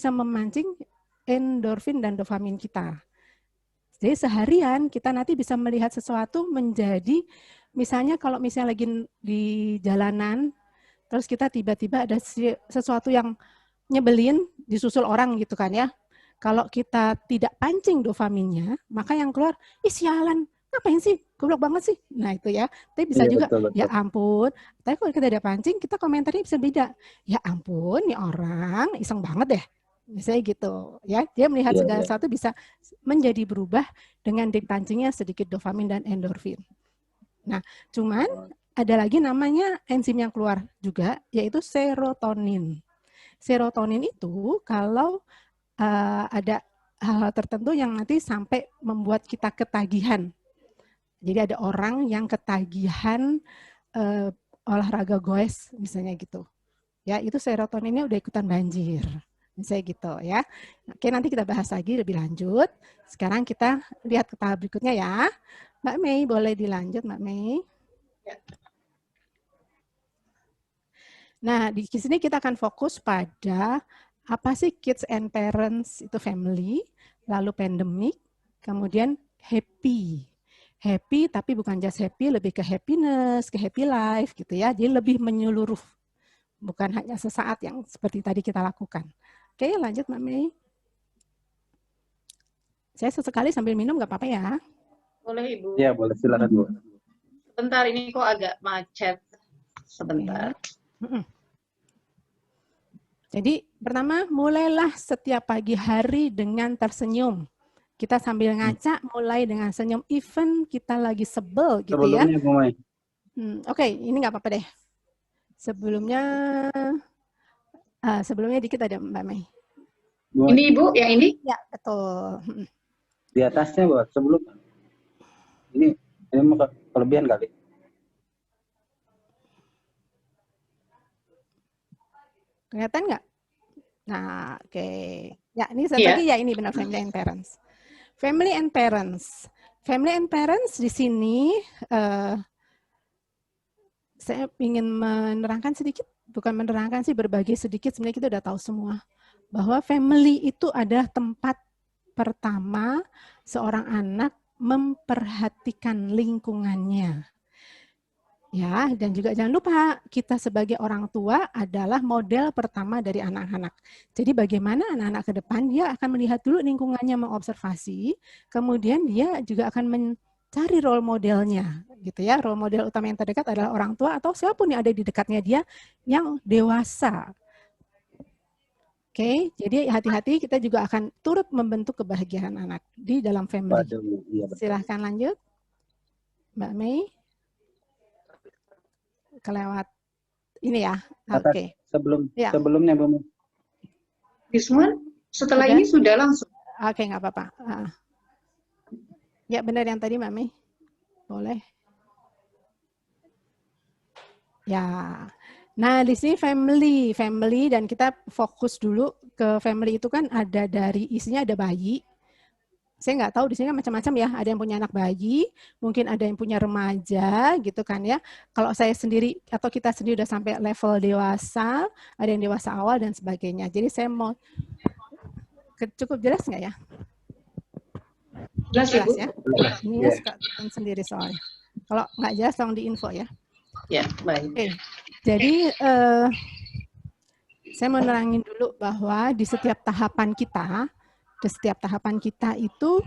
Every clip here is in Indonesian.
bisa memancing endorfin dan dopamin kita. Jadi seharian kita nanti bisa melihat sesuatu menjadi, misalnya kalau misalnya lagi di jalanan, terus kita tiba-tiba ada sesuatu yang nyebelin, disusul orang gitu kan ya. Kalau kita tidak pancing dopaminnya, maka yang keluar, ih sialan, ngapain sih, goblok banget sih. Nah itu ya, tapi bisa juga, betul, betul. ya ampun, tapi kalau kita tidak pancing, kita komentarnya bisa beda. Ya ampun, nih orang iseng banget deh. Misalnya gitu, ya dia melihat segala sesuatu bisa menjadi berubah dengan dipancingnya sedikit dopamin dan endorfin. Nah, cuman ada lagi namanya enzim yang keluar juga, yaitu serotonin. Serotonin itu kalau ada hal-hal tertentu yang nanti sampai membuat kita ketagihan. Jadi ada orang yang ketagihan olahraga goes misalnya gitu. Ya, itu serotoninnya udah ikutan banjir. Misalnya gitu ya. Oke, nanti kita bahas lagi lebih lanjut. Sekarang kita lihat ke tahap berikutnya ya. Mbak Mei, boleh dilanjut Mbak Mei? Nah, di sini kita akan fokus pada apa sih kids and parents itu family, lalu pandemic, kemudian happy. Happy tapi bukan just happy, lebih ke happiness, ke happy life gitu ya. Jadi lebih menyeluruh. Bukan hanya sesaat yang seperti tadi kita lakukan. Oke, lanjut Mbak Mei. Saya sesekali sambil minum nggak apa-apa ya. Boleh Ibu. Ya, boleh, silakan Bu. Sebentar, ini kok agak macet. Sebentar. Jadi pertama, mulailah setiap pagi hari dengan tersenyum. Kita sambil ngaca, mulai dengan senyum. Even kita lagi sebel gitu ya. Sebelumnya Bu Mai. Oke, ini nggak apa-apa deh. Sebelumnya dikit ada Mbak Mei. Ini Ibu, yang ini? Ya, betul. Di atasnya Bu, sebelum. Ini kelebihan kali. Kelihatan nggak? Nah, oke. Ya, ini satu lagi ya, ini benar family and parents. Family and parents. Family and parents di sini saya ingin menerangkan sedikit, bukan menerangkan sih, berbagi sedikit, sebenarnya kita udah tahu semua. Bahwa family itu adalah tempat pertama seorang anak memperhatikan lingkungannya. Ya, dan juga jangan lupa kita sebagai orang tua adalah model pertama dari anak-anak. Jadi bagaimana anak-anak ke depan dia akan melihat dulu lingkungannya, mengobservasi, kemudian dia juga akan mencari role modelnya, gitu ya. Role model utama yang terdekat adalah orang tua atau siapapun yang ada di dekatnya dia yang dewasa. Oke, jadi hati-hati, kita juga akan turut membentuk kebahagiaan anak di dalam family. Silahkan lanjut, Mbak Mei. Kelewat ini ya. Oke. Sebelumnya Bu. This one setelah ini sudah langsung. Oke, nggak apa-apa. Ya benar yang tadi Mbak Mei. Boleh. Ya. Nah, di sini family dan kita fokus dulu ke family itu kan ada dari isinya ada bayi. Saya nggak tahu di sini kan macam-macam ya, ada yang punya anak bayi, mungkin ada yang punya remaja gitu kan ya. Kalau saya sendiri atau kita sendiri udah sampai level dewasa, ada yang dewasa awal dan sebagainya. Jadi saya mau cukup jelas nggak ya? Jelas ya. Ini suka sendiri soalnya. Kalau nggak jelas tolong diinfo ya. Ya, baik. Oke. Jadi saya mau nerangin dulu bahwa di setiap tahapan kita itu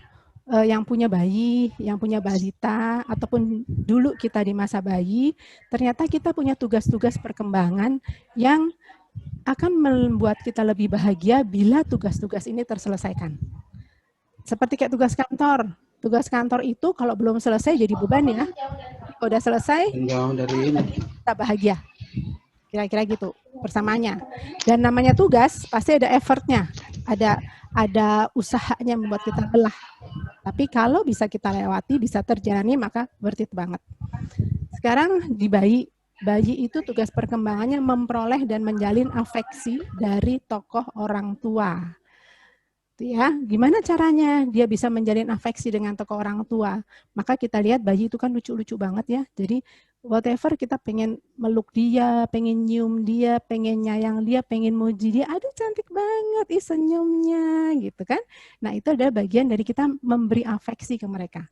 yang punya bayi, yang punya balita, ataupun dulu kita di masa bayi, ternyata kita punya tugas-tugas perkembangan yang akan membuat kita lebih bahagia bila tugas-tugas ini terselesaikan. Seperti kayak tugas kantor. Tugas kantor itu kalau belum selesai jadi beban ya. Kalau udah selesai, kita bahagia. Kira-kira gitu persamaannya. Dan namanya tugas pasti ada effortnya, ada usahanya membuat kita lelah. Tapi kalau bisa kita lewati, bisa terjalani, maka worth it banget. Sekarang di bayi itu tugas perkembangannya memperoleh dan menjalin afeksi dari tokoh orang tua. Ya, gimana caranya dia bisa menjalin afeksi dengan tokoh orang tua? Maka kita lihat bayi itu kan lucu-lucu banget ya. Jadi whatever kita pengen meluk dia, pengen nyium dia, pengen nyayang dia, pengen muji dia, aduh cantik banget, senyumnya gitu kan. Nah itu adalah bagian dari kita memberi afeksi ke mereka.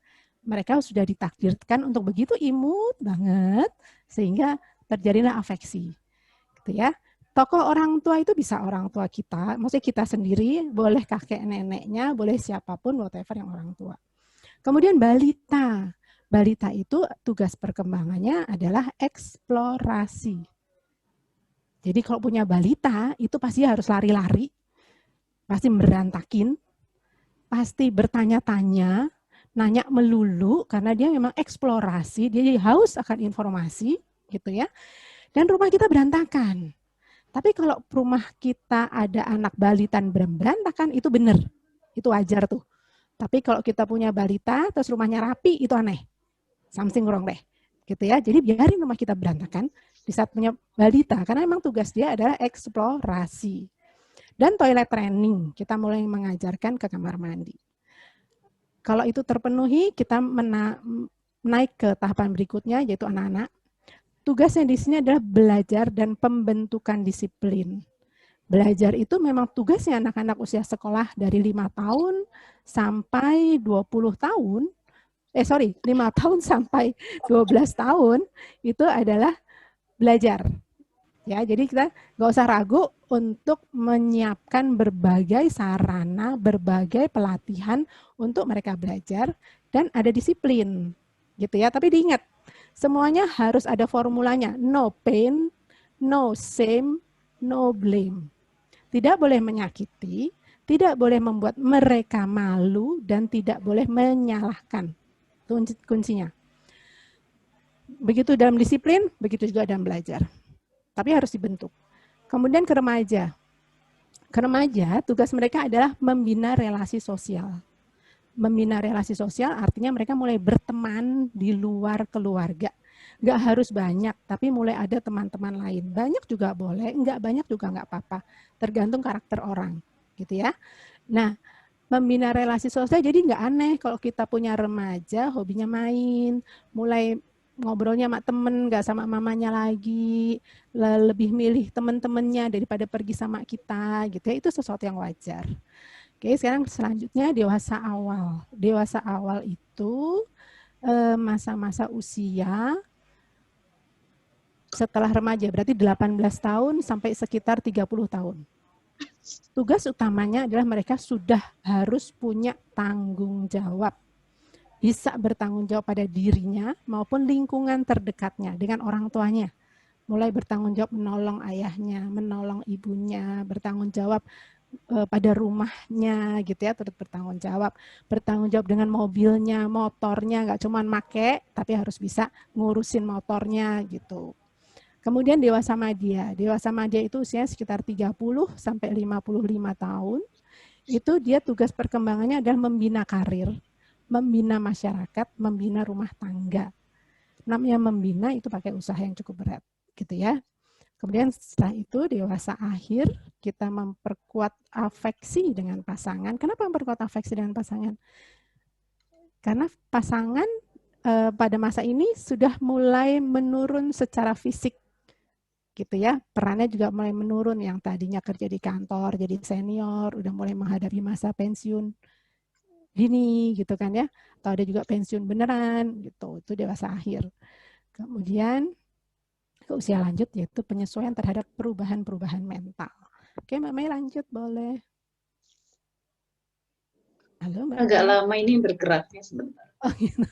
Mereka sudah ditakdirkan untuk begitu imut banget sehingga terjadilah afeksi, gitu ya. Tokoh orang tua itu bisa orang tua kita, maksudnya kita sendiri, boleh kakek neneknya, boleh siapapun, whatever yang orang tua. Kemudian balita. Balita itu tugas perkembangannya adalah eksplorasi. Jadi kalau punya balita, itu pasti harus lari-lari, pasti berantakin, pasti bertanya-tanya, nanya melulu, karena dia memang eksplorasi, dia jadi haus akan informasi, gitu ya. Dan rumah kita berantakan. Tapi kalau rumah kita ada anak balitan berantakan, itu benar. Itu wajar tuh. Tapi kalau kita punya balita, terus rumahnya rapi, itu aneh. Something wrong deh. Gitu ya. Jadi biarin rumah kita berantakan di saat punya balita. Karena memang tugas dia adalah eksplorasi. Dan toilet training. Kita mulai mengajarkan ke kamar mandi. Kalau itu terpenuhi, kita naik ke tahapan berikutnya, yaitu anak-anak. Tugasnya di sini adalah belajar dan pembentukan disiplin. Belajar itu memang tugasnya anak-anak usia sekolah dari 5 tahun sampai 20 tahun. 5 tahun sampai 12 tahun itu adalah belajar. Ya, jadi kita nggak usah ragu untuk menyiapkan berbagai sarana, berbagai pelatihan untuk mereka belajar dan ada disiplin. Gitu ya, tapi diingat semuanya harus ada formulanya. No pain, no shame, no blame. Tidak boleh menyakiti, tidak boleh membuat mereka malu, dan tidak boleh menyalahkan. Itu kuncinya. Begitu dalam disiplin, begitu juga dalam belajar. Tapi harus dibentuk. Kemudian ke remaja. Ke remaja, tugas mereka adalah membina relasi sosial. Membina relasi sosial artinya mereka mulai berteman di luar keluarga. Nggak harus banyak, tapi mulai ada teman-teman lain. Banyak juga boleh, nggak banyak juga nggak apa-apa. Tergantung karakter orang, gitu ya. Nah, membina relasi sosial jadi nggak aneh kalau kita punya remaja, hobinya main, mulai ngobrolnya sama temen, nggak sama mamanya lagi, lebih milih teman-temannya daripada pergi sama kita, gitu ya. Itu sesuatu yang wajar. Oke, sekarang selanjutnya dewasa awal. Dewasa awal itu masa-masa usia setelah remaja, berarti 18 tahun sampai sekitar 30 tahun. Tugas utamanya adalah mereka sudah harus punya tanggung jawab. Bisa bertanggung jawab pada dirinya maupun lingkungan terdekatnya dengan orang tuanya. Mulai bertanggung jawab menolong ayahnya, menolong ibunya, bertanggung jawab pada rumahnya gitu ya, turut bertanggung jawab dengan mobilnya, motornya, nggak cuma make tapi harus bisa ngurusin motornya gitu. Kemudian dewasa madya itu usianya sekitar 30 sampai 55 tahun. Itu dia tugas perkembangannya adalah membina karir, membina masyarakat, membina rumah tangga. Namanya membina itu pakai usaha yang cukup berat gitu ya. Kemudian setelah itu dewasa akhir, kita memperkuat afeksi dengan pasangan. Kenapa memperkuat afeksi dengan pasangan? Karena pasangan pada masa ini sudah mulai menurun secara fisik, gitu ya. Perannya juga mulai menurun, yang tadinya kerja di kantor, jadi senior, udah mulai menghadapi masa pensiun dini, gitu kan ya. Atau ada juga pensiun beneran, gitu. Itu dewasa akhir. Kemudian ke usia lanjut yaitu penyesuaian terhadap perubahan-perubahan mental. Oke, Mbak Mei lanjut boleh. Halo Mbak Mei. Agak lama ini bergeraknya sebentar. Oh gitu.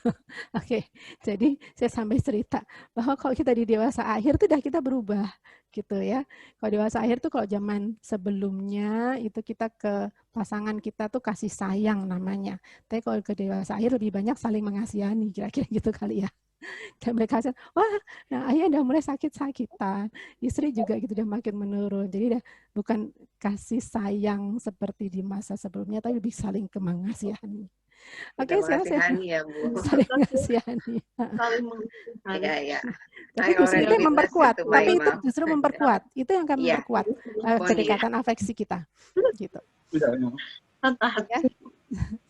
Oke, jadi saya sampai cerita bahwa kalau kita di dewasa akhir itu udah kita berubah gitu ya. Kalau dewasa akhir tuh kalau zaman sebelumnya itu kita ke pasangan kita tuh kasih sayang namanya. Tapi kalau ke dewasa akhir lebih banyak saling mengasihani, kira-kira gitu kali ya. Dan mereka kata, wah, nah ayah udah mulai sakit-sakitan, istri juga gitu udah makin menurun. Jadi udah bukan kasih sayang seperti di masa sebelumnya, tapi lebih saling mengasihani. Oke, sekarang saya ya, Bu. saling mengasihani. Saling mengasihani. Iya. Tapi justru itu yang memperkuat. Tapi itu justru memperkuat. Itu yang akan memperkuat kedekatan afeksi kita. Gitu. Ya.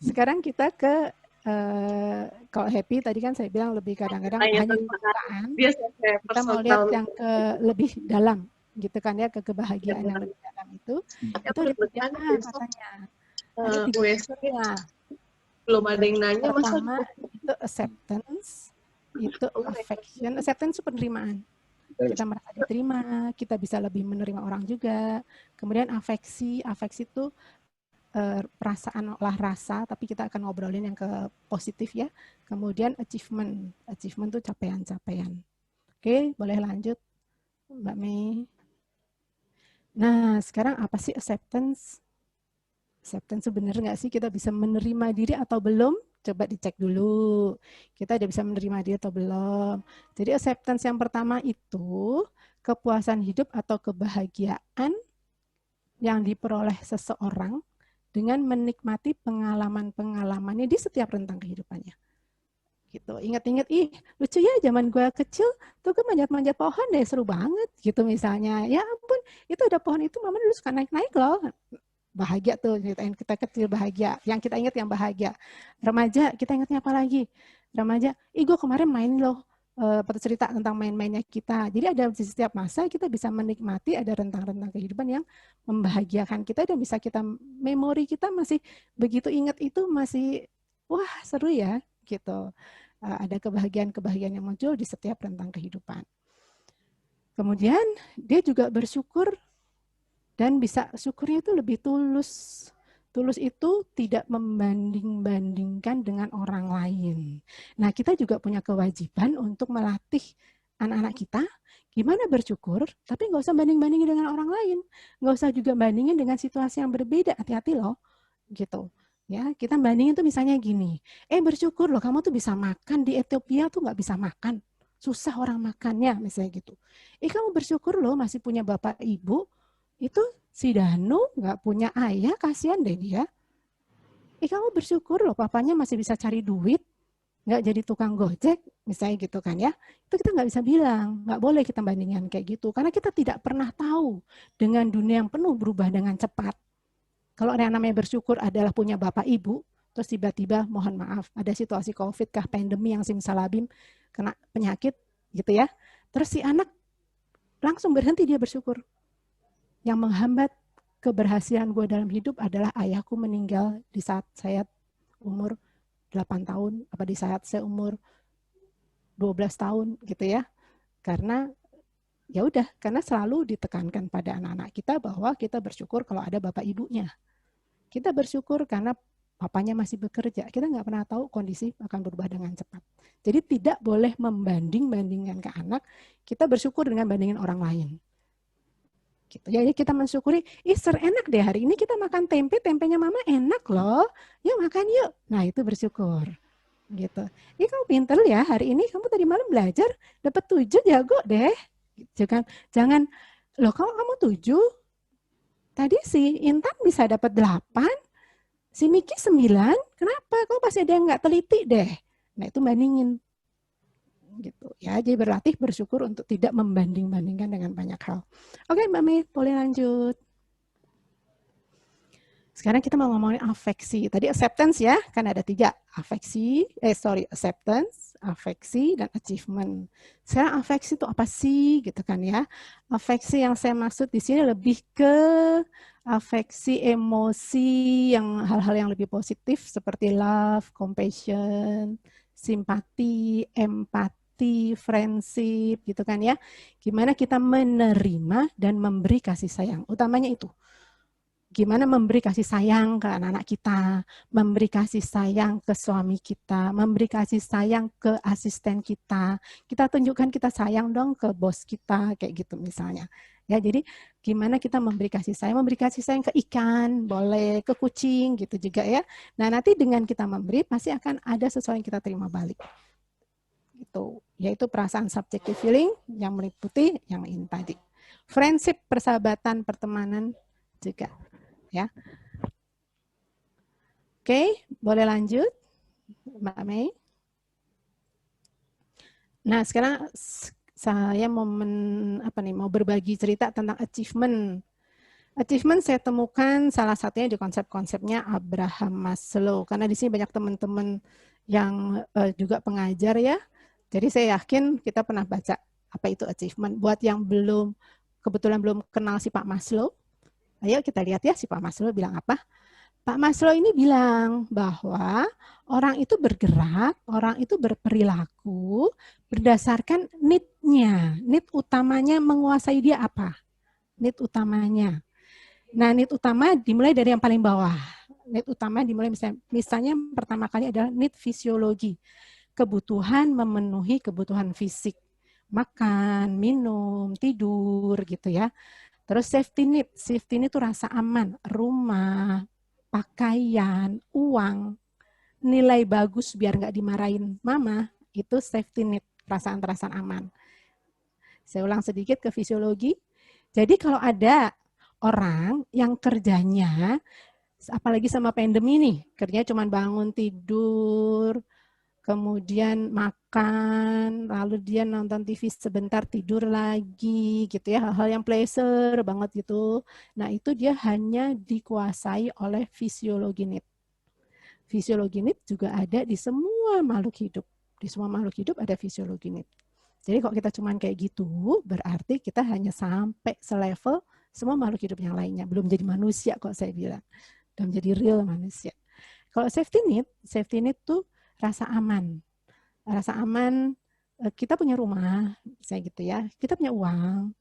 Sekarang kita ke kalau happy tadi kan saya bilang lebih kadang-kadang hanya permukaan. Kita mau lihat yang ke lebih dalam gitu kan ya, ke kebahagiaan yang lebih dalam itu ada 3A katanya. Ada 3 unsurnya. Belum ada yang nanya. Pertama itu acceptance, itu affection. Acceptance itu penerimaan. Kita merasa diterima, kita bisa lebih menerima orang juga. Kemudian afeksi itu perasaan olah rasa, tapi kita akan ngobrolin yang ke positif ya. Kemudian achievement itu capaian-capaian. Oke, boleh lanjut Mbak Mei. Nah, sekarang apa sih acceptance? Acceptance sebenarnya nggak sih kita bisa menerima diri atau belum? Coba dicek dulu. Kita udah bisa menerima diri atau belum. Jadi acceptance yang pertama itu kepuasan hidup atau kebahagiaan yang diperoleh seseorang dengan menikmati pengalaman-pengalamannya di setiap rentang kehidupannya. Gitu. Ingat-ingat, lucu ya zaman gue kecil tuh gue manjat-manjat pohon deh, seru banget gitu misalnya. Ya ampun, itu ada pohon itu mama dulu suka naik-naik loh. Bahagia tuh, kita kecil bahagia. Yang kita ingat yang bahagia. Remaja, kita ingatnya apa lagi? Remaja, gue kemarin main loh, cerita tentang main-mainnya kita. Jadi ada di setiap masa kita bisa menikmati, ada rentang-rentang kehidupan yang membahagiakan kita dan bisa kita, memori kita masih begitu ingat itu masih, wah seru ya gitu. Ada kebahagiaan-kebahagiaan yang muncul di setiap rentang kehidupan. Kemudian dia juga bersyukur dan bisa syukurnya itu lebih tulus. Tulus itu tidak membanding-bandingkan dengan orang lain. Nah, kita juga punya kewajiban untuk melatih anak-anak kita gimana bersyukur, tapi nggak usah banding-bandingin dengan orang lain. Nggak usah juga bandingin dengan situasi yang berbeda. Hati-hati loh, gitu. Ya, kita bandingin tuh misalnya gini, bersyukur loh kamu tuh bisa makan, di Ethiopia tuh nggak bisa makan. Susah orang makannya, misalnya gitu. Kamu bersyukur loh masih punya bapak ibu, itu si Danu nggak punya ayah, kasihan deh dia. Kamu bersyukur loh papanya masih bisa cari duit, nggak jadi tukang gojek, misalnya gitu kan ya. Itu kita nggak bisa bilang, nggak boleh kita bandingkan kayak gitu. Karena kita tidak pernah tahu dengan dunia yang penuh berubah dengan cepat. Kalau yang namanya bersyukur adalah punya bapak ibu, terus tiba-tiba mohon maaf, ada situasi COVID kah, pandemi yang simsalabim, kena penyakit gitu ya. Terus si anak langsung berhenti dia bersyukur. Yang menghambat keberhasilan gue dalam hidup adalah ayahku meninggal di saat saya umur 8 tahun, apa di saat saya umur 12 tahun gitu ya. Karena ya udah, karena selalu ditekankan pada anak-anak kita bahwa kita bersyukur kalau ada bapak ibunya. Kita bersyukur karena papanya masih bekerja. Kita nggak pernah tahu kondisi akan berubah dengan cepat. Jadi tidak boleh membanding-bandingkan ke anak. Kita bersyukur dengan bandingin orang lain. Gitu. Jadi kita mensyukuri, enak deh hari ini kita makan tempe, tempenya mama enak loh, yuk makan yuk. Nah itu bersyukur. Gitu. Kamu pinter ya hari ini, kamu tadi malam belajar dapat 7, jago deh. Jangan loh kamu 7, tadi si Intan bisa dapat 8, si Miki 9, kenapa? Kamu pasti ada yang nggak teliti deh. Nah itu bandingin. Gitu ya, jadi berlatih bersyukur untuk tidak membanding-bandingkan dengan banyak hal. Oke Mbak Mei, boleh lanjut. Sekarang kita mau ngomongin afeksi. Tadi acceptance ya, kan ada 3. Acceptance, afeksi, dan achievement. Sekarang afeksi itu apa sih gitu kan ya. Afeksi yang saya maksud di sini lebih ke afeksi emosi yang hal-hal yang lebih positif seperti love, compassion, simpati, empati, friendship gitu kan ya. Gimana kita menerima dan memberi kasih sayang. Utamanya itu. Gimana memberi kasih sayang ke anak-anak kita, memberi kasih sayang ke suami kita, memberi kasih sayang ke asisten kita. Kita tunjukkan kita sayang dong ke bos kita, kayak gitu misalnya. Ya, jadi gimana kita memberi kasih sayang ke ikan, boleh ke kucing gitu juga ya. Nah, nanti dengan kita memberi pasti akan ada sesuatu yang kita terima balik. Itu yaitu perasaan subjective feeling yang meliputi yang ini tadi. Friendship, persahabatan, pertemanan juga ya. Oke, boleh lanjut Mbak Mei. Nah, sekarang saya mau berbagi cerita tentang achievement. Achievement saya temukan salah satunya di konsep-konsepnya Abraham Maslow. Karena di sini banyak teman-teman yang juga pengajar ya. Jadi saya yakin kita pernah baca apa itu achievement. Buat yang kebetulan belum kenal si Pak Maslow, ayo kita lihat ya si Pak Maslow bilang apa. Pak Maslow ini bilang bahwa orang itu bergerak, orang itu berperilaku berdasarkan need-nya. Need utamanya menguasai dia apa? Need utamanya. Nah, need utama dimulai dari yang paling bawah. Need utama dimulai misalnya pertama kali adalah need fisiologi. Kebutuhan memenuhi kebutuhan fisik. Makan, minum, tidur gitu ya. Terus safety need. Safety need itu rasa aman, rumah, pakaian, uang, nilai bagus biar nggak dimarahin mama, itu safety need, perasaan-perasaan aman. Saya ulang sedikit ke fisiologi. Jadi kalau ada orang yang kerjanya, apalagi sama pandemi nih, kerjanya cuma bangun tidur, kemudian makan, lalu dia nonton TV sebentar tidur lagi, gitu ya, hal-hal yang pleasure banget gitu. Nah itu dia hanya dikuasai oleh fisiologi need. Fisiologi need juga ada di semua makhluk hidup. Di semua makhluk hidup ada fisiologi need. Jadi kalau kita cuma kayak gitu, berarti kita hanya sampai selevel semua makhluk hidup yang lainnya. Belum jadi manusia kok saya bilang. Belum jadi real manusia. Kalau safety need tuh rasa aman. Rasa aman, kita punya rumah, misalnya gitu ya. Kita punya uang.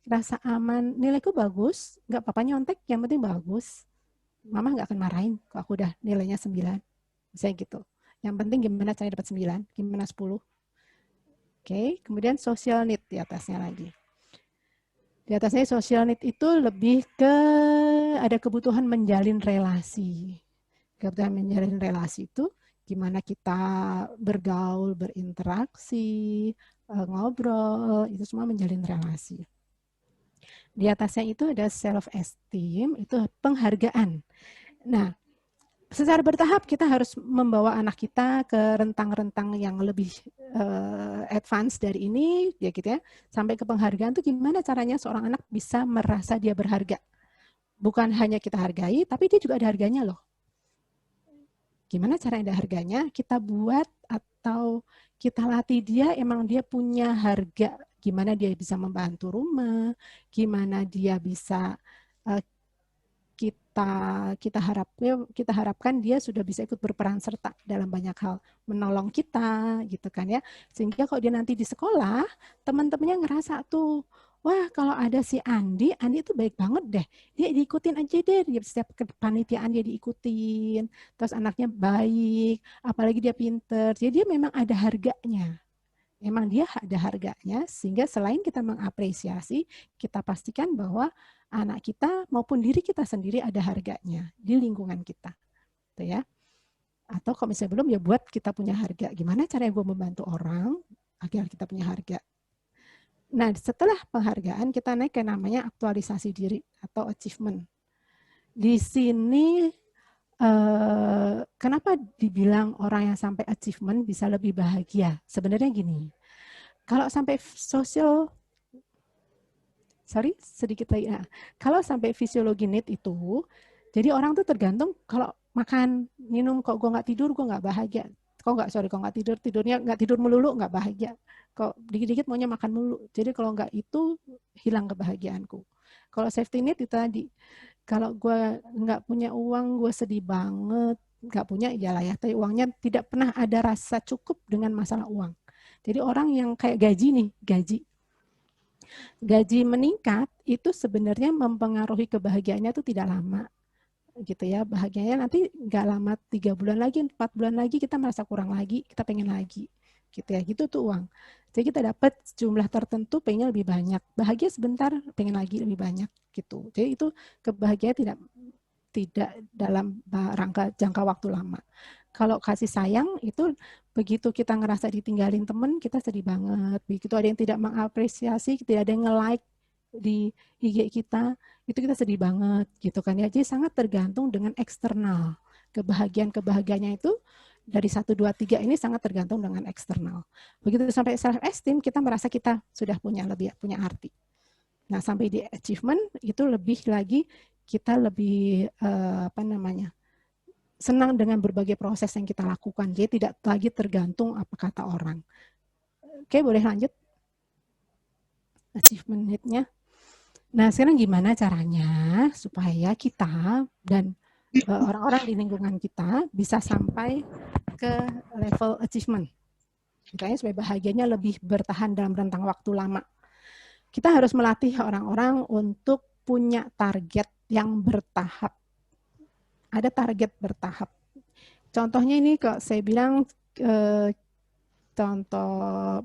Rasa aman, nilaiku bagus, nggak apa-apa nyontek, yang penting bagus. Mama nggak akan marahin kalau aku udah nilainya 9. Misalnya gitu. Yang penting gimana caranya dapat 9, gimana 10. Oke, kemudian social need di atasnya lagi. Di atasnya social need itu lebih ke ada kebutuhan menjalin relasi. Kebutuhan menjalin relasi itu gimana kita bergaul, berinteraksi, ngobrol, itu semua menjalin relasi. Di atasnya itu ada self-esteem, itu penghargaan. Nah, secara bertahap kita harus membawa anak kita ke rentang-rentang yang lebih advance dari ini, ya gitu ya, sampai ke penghargaan itu gimana caranya seorang anak bisa merasa dia berharga. Bukan hanya kita hargai, tapi dia juga ada harganya loh. Gimana cara ada harganya? Kita buat atau kita latih dia, emang dia punya harga. Gimana dia bisa membantu rumah, gimana dia bisa kita harapkan dia sudah bisa ikut berperan serta dalam banyak hal, menolong kita gitu kan ya, sehingga kalau dia nanti di sekolah teman-temannya ngerasa tuh, wah kalau ada si Andi itu baik banget deh, dia diikutin aja deh, dia setiap kepanitiaan dia diikutin, terus anaknya baik, apalagi dia pinter, jadi dia memang ada harganya. Memang dia ada harganya, sehingga selain kita mengapresiasi, kita pastikan bahwa anak kita maupun diri kita sendiri ada harganya di lingkungan kita. Gitu ya. Atau kalau misalnya belum, ya buat kita punya harga. Gimana caranya gue membantu orang agar kita punya harga. Nah, setelah penghargaan, kita naik ke namanya aktualisasi diri atau achievement. Di sini, kenapa dibilang orang yang sampai achievement bisa lebih bahagia? Sebenarnya gini, kalau sampai sedikit lagi. Nah, kalau sampai fisiologi need itu, jadi orang tuh tergantung kalau makan, minum, kok gue nggak tidur, gue nggak bahagia. Kok nggak tidur, tidurnya nggak tidur melulu, nggak bahagia. Kok dikit-dikit maunya makan melulu. Jadi kalau nggak itu, hilang kebahagiaanku. Kalau safety need itu tadi, kalau gue nggak punya uang, gue sedih banget. Nggak punya, iyalah ya. Tapi uangnya tidak pernah ada rasa cukup dengan masalah uang. Jadi orang yang kayak gaji meningkat itu sebenarnya mempengaruhi kebahagiaannya itu tidak lama. Gitu ya, bahagianya nanti nggak lama, 3 bulan lagi, 4 bulan lagi kita merasa kurang lagi, kita pengen lagi. Gitu ya, gitu tuh uang. Jadi kita dapat jumlah tertentu pengen lebih banyak, bahagia sebentar pengen lagi lebih banyak gitu. Jadi itu kebahagiaan tidak dalam rangka jangka waktu lama. Kalau kasih sayang itu begitu kita ngerasa ditinggalin temen, kita sedih banget. Begitu ada yang tidak mengapresiasi, tidak ada yang nge-like di IG kita, itu kita sedih banget gitu kan ya. Jadi sangat tergantung dengan eksternal. Kebahagiaannya itu dari 1, 2, 3 ini sangat tergantung dengan eksternal. Begitu sampai self-esteem, kita merasa kita sudah punya arti. Nah, sampai di achievement itu lebih lagi kita lebih senang dengan berbagai proses yang kita lakukan. Jadi tidak lagi tergantung apa kata orang. Oke, boleh lanjut. Achievement need-nya. Nah, sekarang gimana caranya supaya kita dan orang-orang di lingkungan kita bisa sampai ke level achievement. Makanya supaya bahagianya lebih bertahan dalam rentang waktu lama. Kita harus melatih orang-orang untuk punya target yang bertahap. Ada target bertahap. Contohnya ini kok saya bilang contoh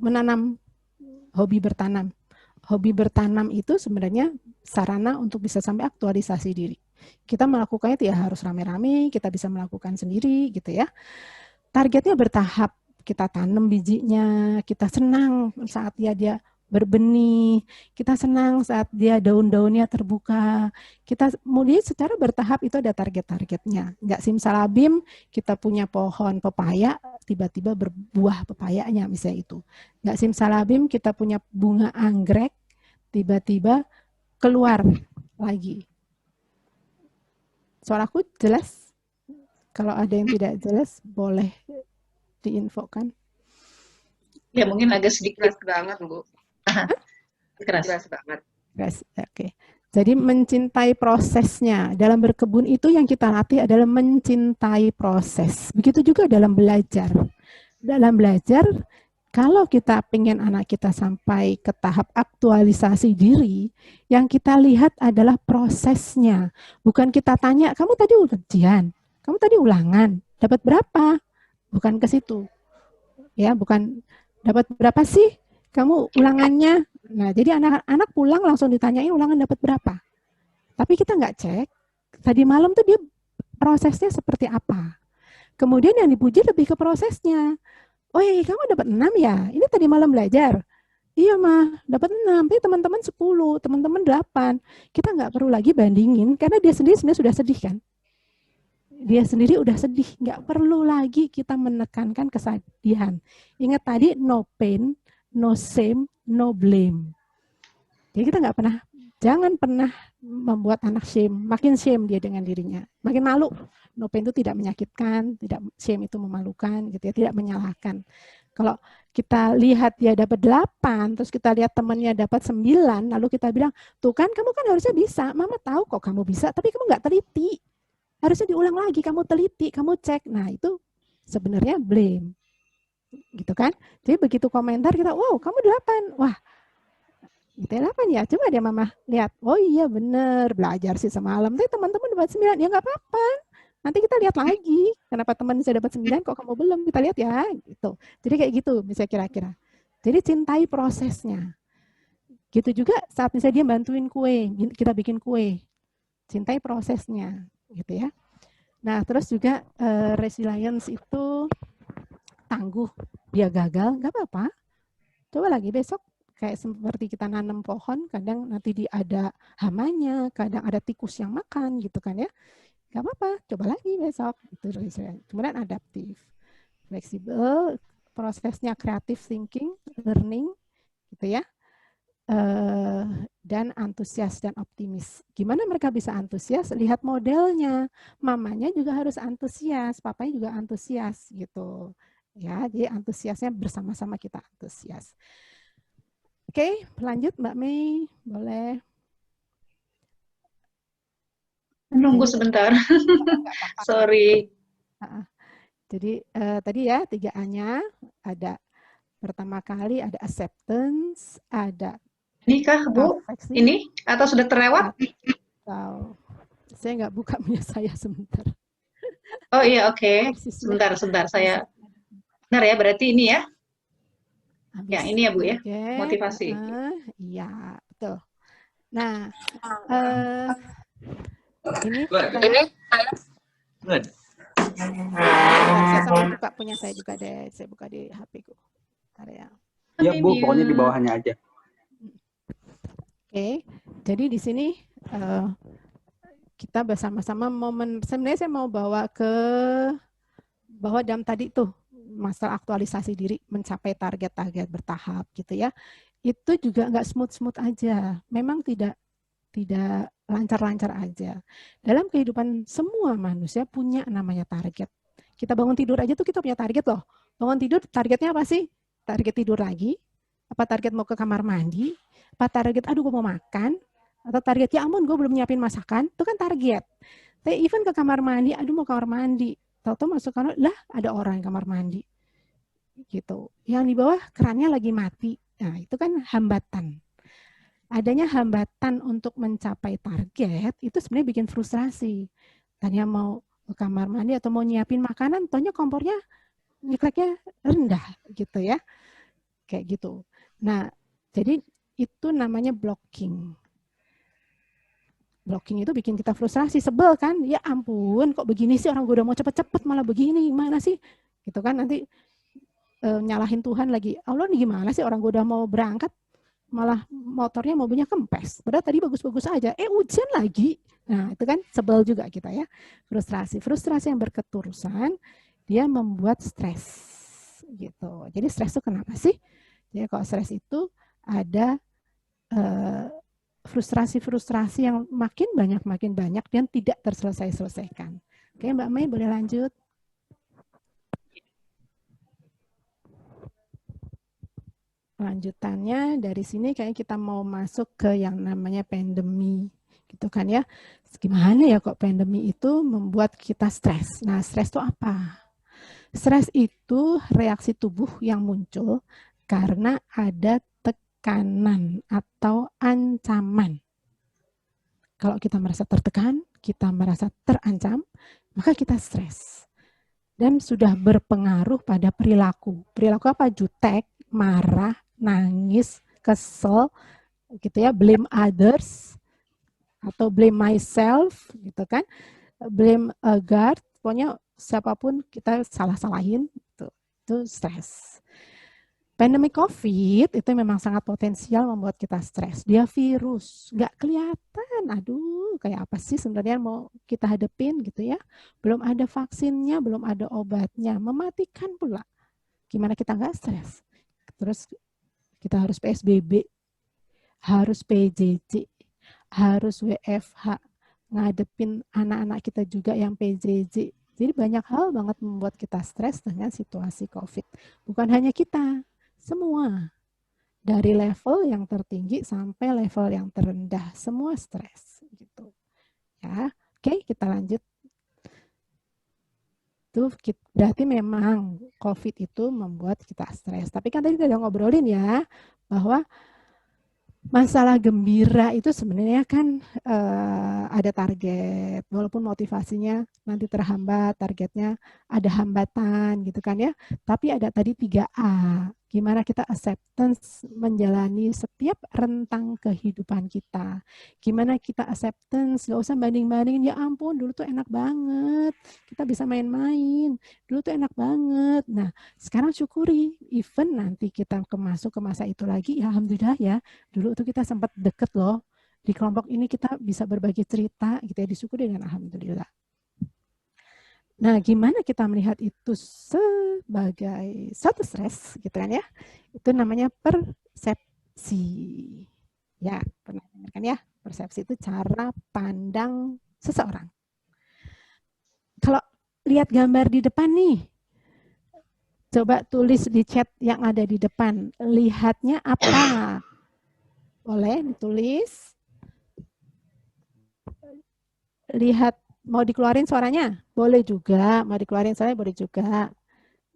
menanam, hobi bertanam. Hobi bertanam itu sebenarnya sarana untuk bisa sampai aktualisasi diri. Kita melakukannya tidak harus rame-rame, kita bisa melakukan sendiri gitu ya. Targetnya bertahap, kita tanam bijinya, kita senang saat dia berbenih, kita senang saat dia daun-daunnya terbuka. Kita mulai secara bertahap itu ada target-targetnya. Nggak simsalabim kita punya pohon pepaya, tiba-tiba berbuah pepayanya misalnya itu. Nggak simsalabim kita punya bunga anggrek, tiba-tiba keluar lagi. Suaraku jelas? Kalau ada yang tidak jelas, boleh diinfokan. Ya mungkin agak sedikit. Jelas banget, Bu. Keras. Jelas banget. Oke. Jadi mencintai prosesnya. Dalam berkebun itu yang kita latih adalah mencintai proses. Begitu juga dalam belajar. Dalam belajar, kalau kita pengen anak kita sampai ke tahap aktualisasi diri, yang kita lihat adalah prosesnya. Bukan kita tanya, kamu tadi ujian, kamu tadi ulangan, dapat berapa? Bukan ke situ. Ya, bukan dapat berapa sih kamu ulangannya? Nah, jadi anak-anak pulang langsung ditanyain ulangan dapat berapa. Tapi kita nggak cek, tadi malam tuh dia prosesnya seperti apa. Kemudian yang dipuji lebih ke prosesnya. Oh iya, kamu dapat 6 ya? Ini tadi malam belajar. Iya mah, dapat 6, tapi teman-teman 10, teman-teman 8. Kita nggak perlu lagi bandingin, karena dia sendiri sebenarnya sudah sedih kan. Dia sendiri udah sedih, nggak perlu lagi kita menekankan kesedihan. Ingat tadi, no pain, no shame, no blame. Jadi kita nggak pernah, jangan pernah membuat anak shame, makin shame dia dengan dirinya, makin malu. No pain itu tidak menyakitkan, tidak shame itu memalukan, gitu ya, tidak menyalahkan. Kalau kita lihat dia dapat 8, terus kita lihat temannya dapat 9, lalu kita bilang, tuh kan kamu kan harusnya bisa, mama tahu kok kamu bisa, tapi kamu nggak teliti. Harusnya diulang lagi, kamu teliti, kamu cek. Nah itu sebenarnya blame. Gitu kan. Jadi begitu komentar kita, wow kamu 8, wah gitu 8 ya, coba deh mama lihat, oh iya bener, belajar sih semalam, tapi teman-teman dapat 9, ya nggak apa-apa. Nanti kita lihat lagi, kenapa teman saya dapat 9, kok kamu belum, kita lihat ya. Gitu. Jadi kayak gitu, misalnya kira-kira. Jadi cintai prosesnya. Gitu juga saat misalnya dia bantuin kue, kita bikin kue. Cintai prosesnya, gitu ya. Nah, terus juga resilience itu tangguh, dia gagal, nggak apa-apa. Coba lagi besok, kayak seperti kita nanam pohon, kadang nanti ada hamanya, kadang ada tikus yang makan, gitu kan ya. Gak apa-apa, coba lagi besok. Itu kemudian adaptif, fleksibel, prosesnya creative thinking, learning, gitu ya. Dan antusias dan optimis. Gimana mereka bisa antusias? Lihat modelnya. Mamanya juga harus antusias, papanya juga antusias, gitu. Ya, jadi antusiasnya bersama-sama kita antusias. Oke, lanjut Mbak Mei, boleh. Nunggu sebentar. Sorry. Jadi tadi ya 3A-nya ada pertama kali ada acceptance, ada ini kah Bu? Ini atau sudah terlewat? Atau saya nggak buka punya saya sebentar. Oh iya oke. Sebentar saya. Benar ya berarti ini ya? Ya ini ya Bu ya. Motivasi. Iya betul. Nah ini Good. Saya sampai buka punya saya juga deh. Saya buka di HP-ku. Area. Ya Bu, pokoknya di bawahnya aja. Oke, jadi di sini kita bersama-sama sebenarnya saya mau bawa ke bahwa dalam tadi tuh masalah aktualisasi diri, mencapai target-target bertahap gitu ya. Itu juga nggak smooth-smooth aja. Memang tidak lancar-lancar aja. Dalam kehidupan semua manusia punya namanya target. Kita bangun tidur aja tuh kita punya target loh. Bangun tidur targetnya apa sih? Target tidur lagi? Apa target mau ke kamar mandi? Apa target aduh gue mau makan? Atau target ya ampun gue belum nyiapin masakan? Itu kan target. Tapi even ke kamar mandi, aduh mau kamar mandi. Tahu-tahu masuk kamar, lah ada orang di kamar mandi. Gitu. Yang di bawah kerannya lagi mati. Nah, itu kan hambatan. Adanya hambatan untuk mencapai target itu sebenarnya bikin frustrasi. Tanya mau ke kamar mandi atau mau nyiapin makanan, tohnya kompornya ngekleknya rendah gitu ya. Kayak gitu. Nah, jadi itu namanya blocking. Blocking itu bikin kita frustrasi, sebel kan? Ya ampun, kok begini sih orang gue udah mau cepet-cepet malah begini, gimana sih? Gitu kan nanti nyalahin Tuhan lagi. Allah nih gimana sih orang gue udah mau berangkat malah motornya mobilnya kempes. Padahal tadi bagus-bagus aja. Hujan lagi. Nah, itu kan sebel juga kita ya. Frustrasi. Frustrasi yang berketerusan, dia membuat stres. Gitu. Jadi stres itu kenapa sih? Jadi kalau stres itu ada frustrasi-frustrasi yang makin banyak dan tidak terselesaikan. Oke, Mbak Mei boleh lanjut? Lanjutannya dari sini kayak kita mau masuk ke yang namanya pandemi gitu kan ya. Gimana ya kok pandemi itu membuat kita stres? Nah, stres itu apa? Stres itu reaksi tubuh yang muncul karena ada tekanan atau ancaman. Kalau kita merasa tertekan, kita merasa terancam, maka kita stres. Dan sudah berpengaruh pada perilaku. Perilaku apa? Jutek, marah, nangis, kesel, gitu ya, blame others atau blame myself, gitu kan, blame a God, pokoknya siapapun kita salah-salahin, itu stres. Pandemi COVID itu memang sangat potensial membuat kita stres. Dia virus, nggak kelihatan. Aduh, kayak apa sih sebenarnya mau kita hadepin gitu ya. Belum ada vaksinnya, belum ada obatnya. Mematikan pula. Gimana kita nggak stres? Terus kita harus PSBB, harus PJJ, harus WFH, ngadepin anak-anak kita juga yang PJJ. Jadi banyak hal banget membuat kita stres dengan situasi COVID. Bukan hanya kita, semua. Dari level yang tertinggi sampai level yang terendah, semua stres gitu. Ya, oke, kita lanjut. Itu berarti memang COVID itu membuat kita stres. Tapi kan tadi udah ngobrolin ya bahwa masalah gembira itu sebenarnya kan ada target, walaupun motivasinya nanti terhambat, targetnya ada hambatan gitu kan ya. Tapi ada tadi 3A, gimana kita acceptance menjalani setiap rentang kehidupan kita. Gimana kita acceptance, gak usah banding-bandingin, ya ampun dulu tuh enak banget, kita bisa main-main, dulu tuh enak banget. Nah sekarang syukuri, even nanti kita masuk ke masa itu lagi, ya alhamdulillah ya, dulu tuh kita sempat deket loh, di kelompok ini kita bisa berbagi cerita, gitu ya, disyukuri dengan alhamdulillah. Nah, gimana kita melihat itu sebagai satu stres, gitu kan ya? Itu namanya persepsi. Ya, pernah dengar kan ya? Persepsi itu cara pandang seseorang. Kalau lihat gambar di depan nih, coba tulis di chat yang ada di depan, lihatnya apa? Boleh ditulis. Lihat, mau dikeluarin suaranya? Boleh juga, mau dikeluarin suaranya boleh juga.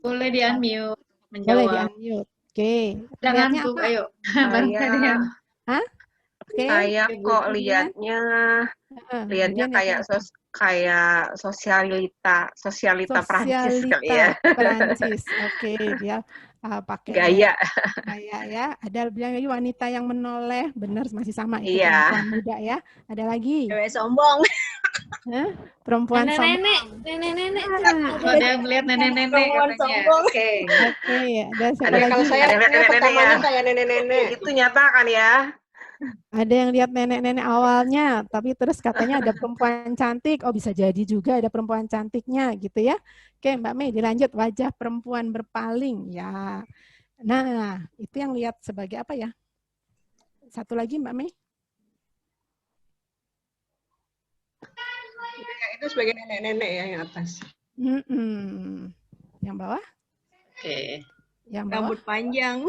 Boleh di-unmute, menjawab. Boleh di-unmute. Oke. Jangan tuh, ayo. Baru ada yang... Hah? Oke. Saya kok lihatnya kayak sosialita Prancis kali ya. Prancis. Oke, dia pakai gaya ya. Ada bilang wanita yang menoleh, benar masih sama itu iya. perempuan muda ya. Ada lagi. Cewek sombong. Perempuan sombong. Nenek. Ada yang melihat nenek-nenek katanya. Oke. Ada siapa lagi? Kalau saya pertamanya kayak nenek-nenek. Itu nyata kan ya? Ada yang lihat nenek-nenek awalnya, tapi terus katanya ada perempuan cantik. Oh, bisa jadi juga ada perempuan cantiknya gitu ya. Oke, Mbak Mei dilanjut, wajah perempuan berpaling ya. Nah, itu yang lihat sebagai apa ya? Satu lagi Mbak Mei. itu sebagai nenek-nenek ya yang atas. Yang bawah? Oke. Yang bawah? Rambut panjang.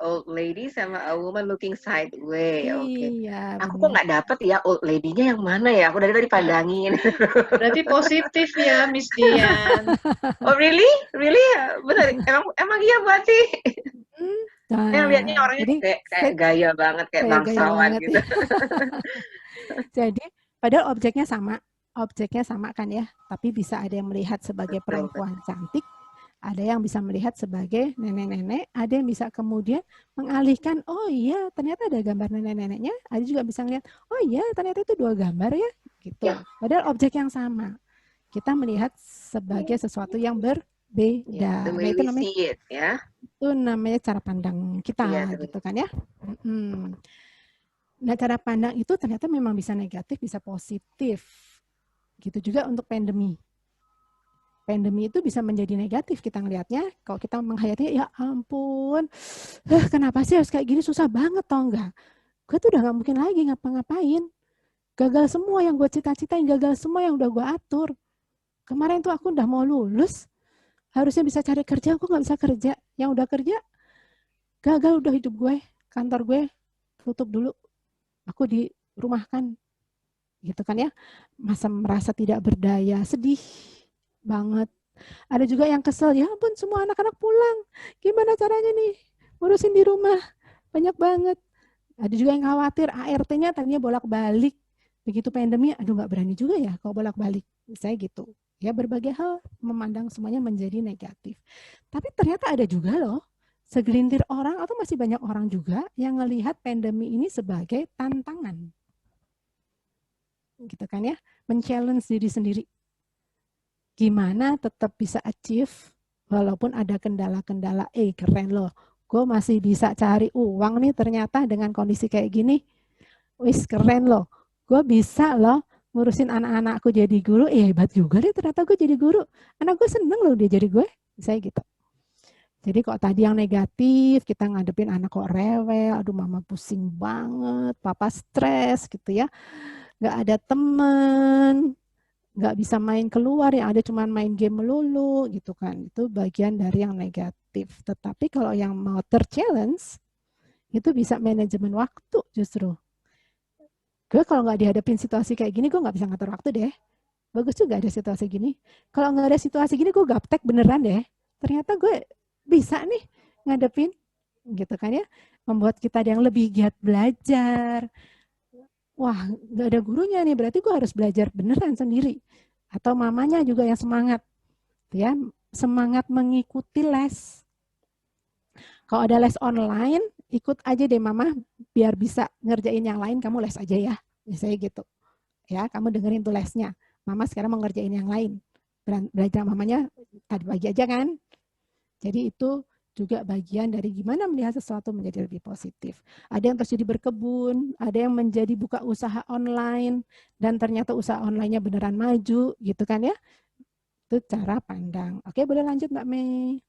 Old lady sama a woman looking sideways. Oke. Iya. Aku kok nggak dapet ya old lady-nya yang mana ya? Aku dari tadi pandangin. Berarti positif ya, Miss Dian. Oh really? Really? Benar? Emang iya berarti? Saya lihatnya orangnya kayak gaya banget, kayak bangsawan gitu. Jadi, padahal objeknya sama kan ya, tapi bisa ada yang melihat sebagai perempuan cantik, ada yang bisa melihat sebagai nenek-nenek, ada yang bisa kemudian mengalihkan, oh iya ternyata ada gambar nenek-neneknya, ada juga bisa melihat, oh iya ternyata itu 2 gambar ya, gitu. Ya. Padahal objek yang sama, kita melihat sebagai sesuatu yang berbeda. Nah, itu namanya ya. Itu namanya cara pandang kita, gitu kan ya. Nah, cara pandang itu ternyata memang bisa negatif, bisa positif. Gitu juga untuk pandemi. Pandemi itu bisa menjadi negatif kita ngelihatnya. Kalau kita menghayatinya, ya ampun, kenapa sih harus kayak gini, susah banget tau enggak? Gue tuh udah gak mungkin lagi ngapa-ngapain. Gagal semua yang gue cita-citain, gagal semua yang udah gue atur. Kemarin tuh aku udah mau lulus, harusnya bisa cari kerja, aku gak bisa kerja. Yang udah kerja, gagal udah hidup gue, kantor gue tutup dulu. Aku dirumahkan, gitu kan ya. Masa merasa tidak berdaya, sedih banget. Ada juga yang kesel, ya ampun semua anak-anak pulang. Gimana caranya nih ngurusin di rumah? Banyak banget. Ada juga yang khawatir, ART-nya tadinya bolak-balik. Begitu pandemi, aduh nggak berani juga ya kalau bolak-balik. Saya gitu. Ya berbagai hal memandang semuanya menjadi negatif. Tapi ternyata ada juga loh, segelintir orang atau masih banyak orang juga yang melihat pandemi ini sebagai tantangan. Gitu kan ya, men-challenge diri sendiri. Gimana tetap bisa achieve walaupun ada kendala-kendala. Keren loh, gue masih bisa cari uang nih ternyata dengan kondisi kayak gini. Wis keren loh, gue bisa loh ngurusin anak-anakku jadi guru. Hebat juga deh ternyata gue jadi guru. Anak gue seneng loh dia jadi gue. Saya gitu. Jadi kok tadi yang negatif, kita ngadepin anak kok rewel, aduh mama pusing banget, papa stres gitu ya. Gak ada temen, nggak bisa main keluar, yang ada cuma main game melulu gitu kan. Itu bagian dari yang negatif. Tetapi kalau yang mau ter-challenge, itu bisa manajemen waktu justru. Gue kalau nggak dihadapin situasi kayak gini, gue nggak bisa ngatur waktu deh. Bagus juga ada situasi gini. Kalau nggak ada situasi gini, gue gaptek beneran deh. Ternyata gue bisa nih ngadepin, gitu kan ya. Membuat kita yang lebih giat belajar. Wah, nggak ada gurunya nih, berarti gue harus belajar beneran sendiri. Atau mamanya juga yang semangat, ya, semangat mengikuti les. Kalau ada les online, ikut aja deh mama, biar bisa ngerjain yang lain, kamu les aja ya, misalnya gitu. Ya, kamu dengerin tuh lesnya. Mama sekarang mau ngerjain yang lain. Belajar mamanya tadi pagi aja kan. Jadi itu juga bagian dari gimana melihat sesuatu menjadi lebih positif. Ada yang terus jadi berkebun, ada yang menjadi buka usaha online, dan ternyata usaha online-nya beneran maju, gitu kan ya. Itu cara pandang. Oke, boleh lanjut Mbak Mei.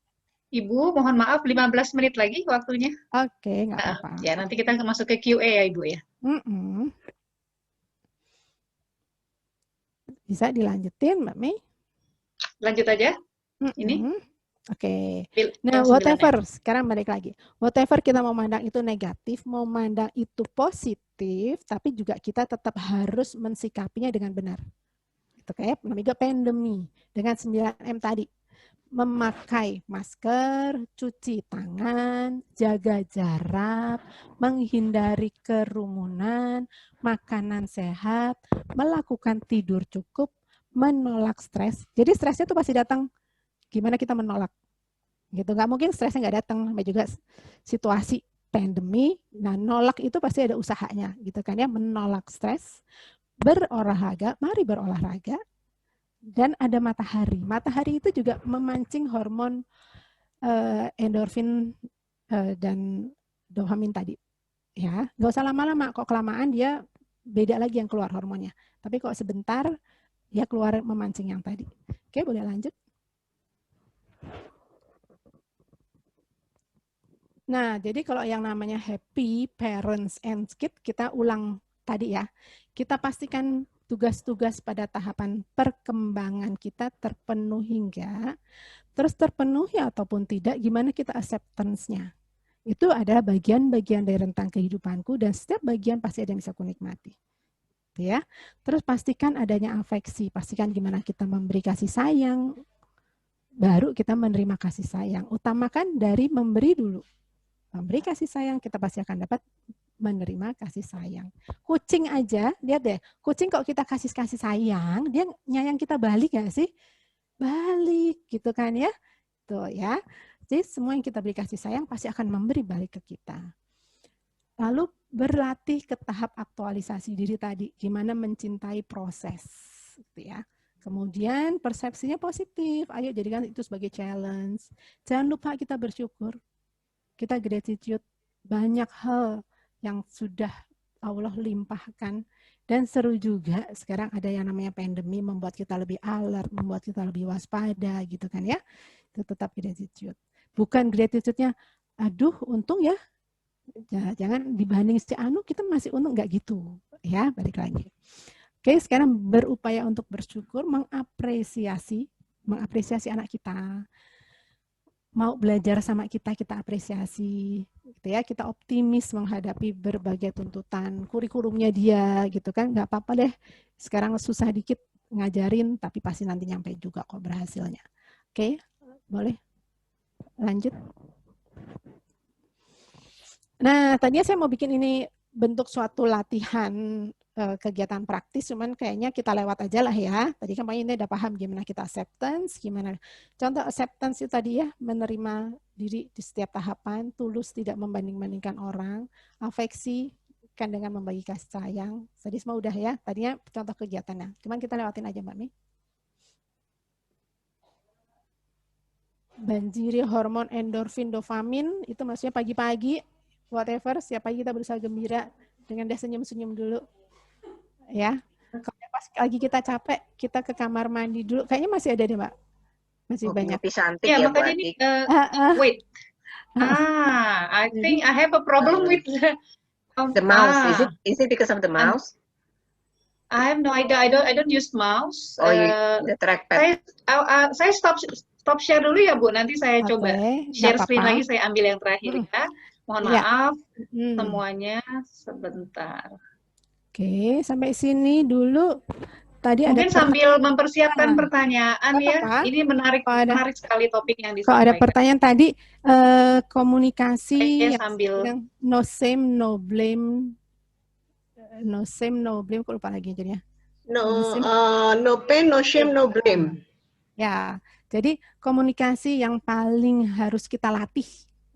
Ibu, mohon maaf 15 menit lagi waktunya. Oke, nggak apa-apa. Ya, nanti kita masuk ke QA ya Ibu ya. Bisa dilanjutin Mbak Mei? Lanjut aja. Ini. Oke. Nah, whatever, sekarang balik lagi. Whatever kita mau mandang itu negatif, mau mandang itu positif, tapi juga kita tetap harus mensikapinya dengan benar. Itu kayak namanya pandemi dengan 9M tadi. Memakai masker, cuci tangan, jaga jarak, menghindari kerumunan, makanan sehat, melakukan tidur cukup, menolak stres. Jadi stresnya itu pasti datang. Gimana kita menolak? Gitu, nggak mungkin stresnya nggak datang. Sampai juga situasi pandemi, nah nolak itu pasti ada usahanya, gitu kan ya, menolak stres, berolahraga, mari berolahraga, dan ada matahari. Matahari itu juga memancing hormon endorfin dan dopamin tadi. Ya, nggak usah lama-lama, kok kelamaan dia beda lagi yang keluar hormonnya. Tapi kok sebentar dia keluar memancing yang tadi. Oke, boleh lanjut. Nah, jadi kalau yang namanya happy parents and kids, kita ulang tadi ya. Kita pastikan tugas-tugas pada tahapan perkembangan kita terpenuhi enggak, terus terpenuhi ataupun tidak, gimana kita acceptance-nya. Itu adalah bagian-bagian dari rentang kehidupanku dan setiap bagian pasti ada yang bisa kunikmati. Ya. Terus pastikan adanya afeksi, pastikan gimana kita memberi kasih sayang, baru kita menerima kasih sayang. Utamakan dari memberi dulu. Memberi kasih sayang, kita pasti akan dapat menerima kasih sayang. Kucing aja, lihat deh, kucing kalau kita kasih sayang, dia nyayang kita balik nggak sih? Balik, gitu kan ya? Tuh ya. Jadi semua yang kita beri kasih sayang pasti akan memberi balik ke kita. Lalu berlatih ke tahap aktualisasi diri tadi, gimana mencintai proses, gitu ya. Kemudian persepsinya positif, ayo jadikan itu sebagai challenge. Jangan lupa kita bersyukur, kita gratitude, banyak hal yang sudah Allah limpahkan. Dan seru juga, sekarang ada yang namanya pandemi, membuat kita lebih alert, membuat kita lebih waspada, gitu kan ya. Itu tetap gratitude. Bukan gratitude-nya, aduh untung ya, jangan dibanding si Anu, kita masih untung, nggak gitu. Ya, balik lagi. Oke, sekarang berupaya untuk bersyukur, mengapresiasi anak kita. Mau belajar sama kita apresiasi, gitu ya. Kita optimis menghadapi berbagai tuntutan, kurikulumnya dia, gitu kan. Nggak apa-apa deh, sekarang susah dikit ngajarin, tapi pasti nanti nyampe juga kok berhasilnya. Oke, boleh lanjut. Nah, tadinya saya mau bikin ini bentuk suatu latihan kegiatan praktis, cuman kayaknya kita lewat aja lah ya. Tadi kan ini udah paham gimana kita acceptance, gimana. Contoh acceptance itu tadi ya, menerima diri di setiap tahapan, tulus tidak membanding-bandingkan orang, afeksi kan dengan membagi kasih sayang. Tadi semua udah ya, tadinya contoh kegiatannya. Cuman kita lewatin aja Mbak Mi. Banjiri hormon endorfin, dopamin, itu maksudnya pagi-pagi, whatever, setiap pagi kita berusaha gembira dengan dia senyum-senyum dulu. Ya, kalau pas lagi kita capek, kita ke kamar mandi dulu. Kayaknya masih ada deh, Mbak. Masih banyak. Cantik ya, makanya ini, wait. I think I have a problem with the mouse. Is it because of the mouse? I have no idea. I don't use mouse. Oh, the trackpad. Saya stop share dulu ya, Bu. Nanti saya coba share screen lagi. Saya ambil yang terakhir ya. Mohon maaf semuanya sebentar. Oke, sampai sini dulu. Tadi mungkin ada sambil mempersiapkan pertanyaan ya. Ini menarik sekali topik yang disampaikan. Kalau ada pertanyaan tadi, komunikasi sambil no shame, no blame. No shame, no blame. Kok lupa lagi jadinya? No pain, no shame, no blame. Ya, jadi komunikasi yang paling harus kita latih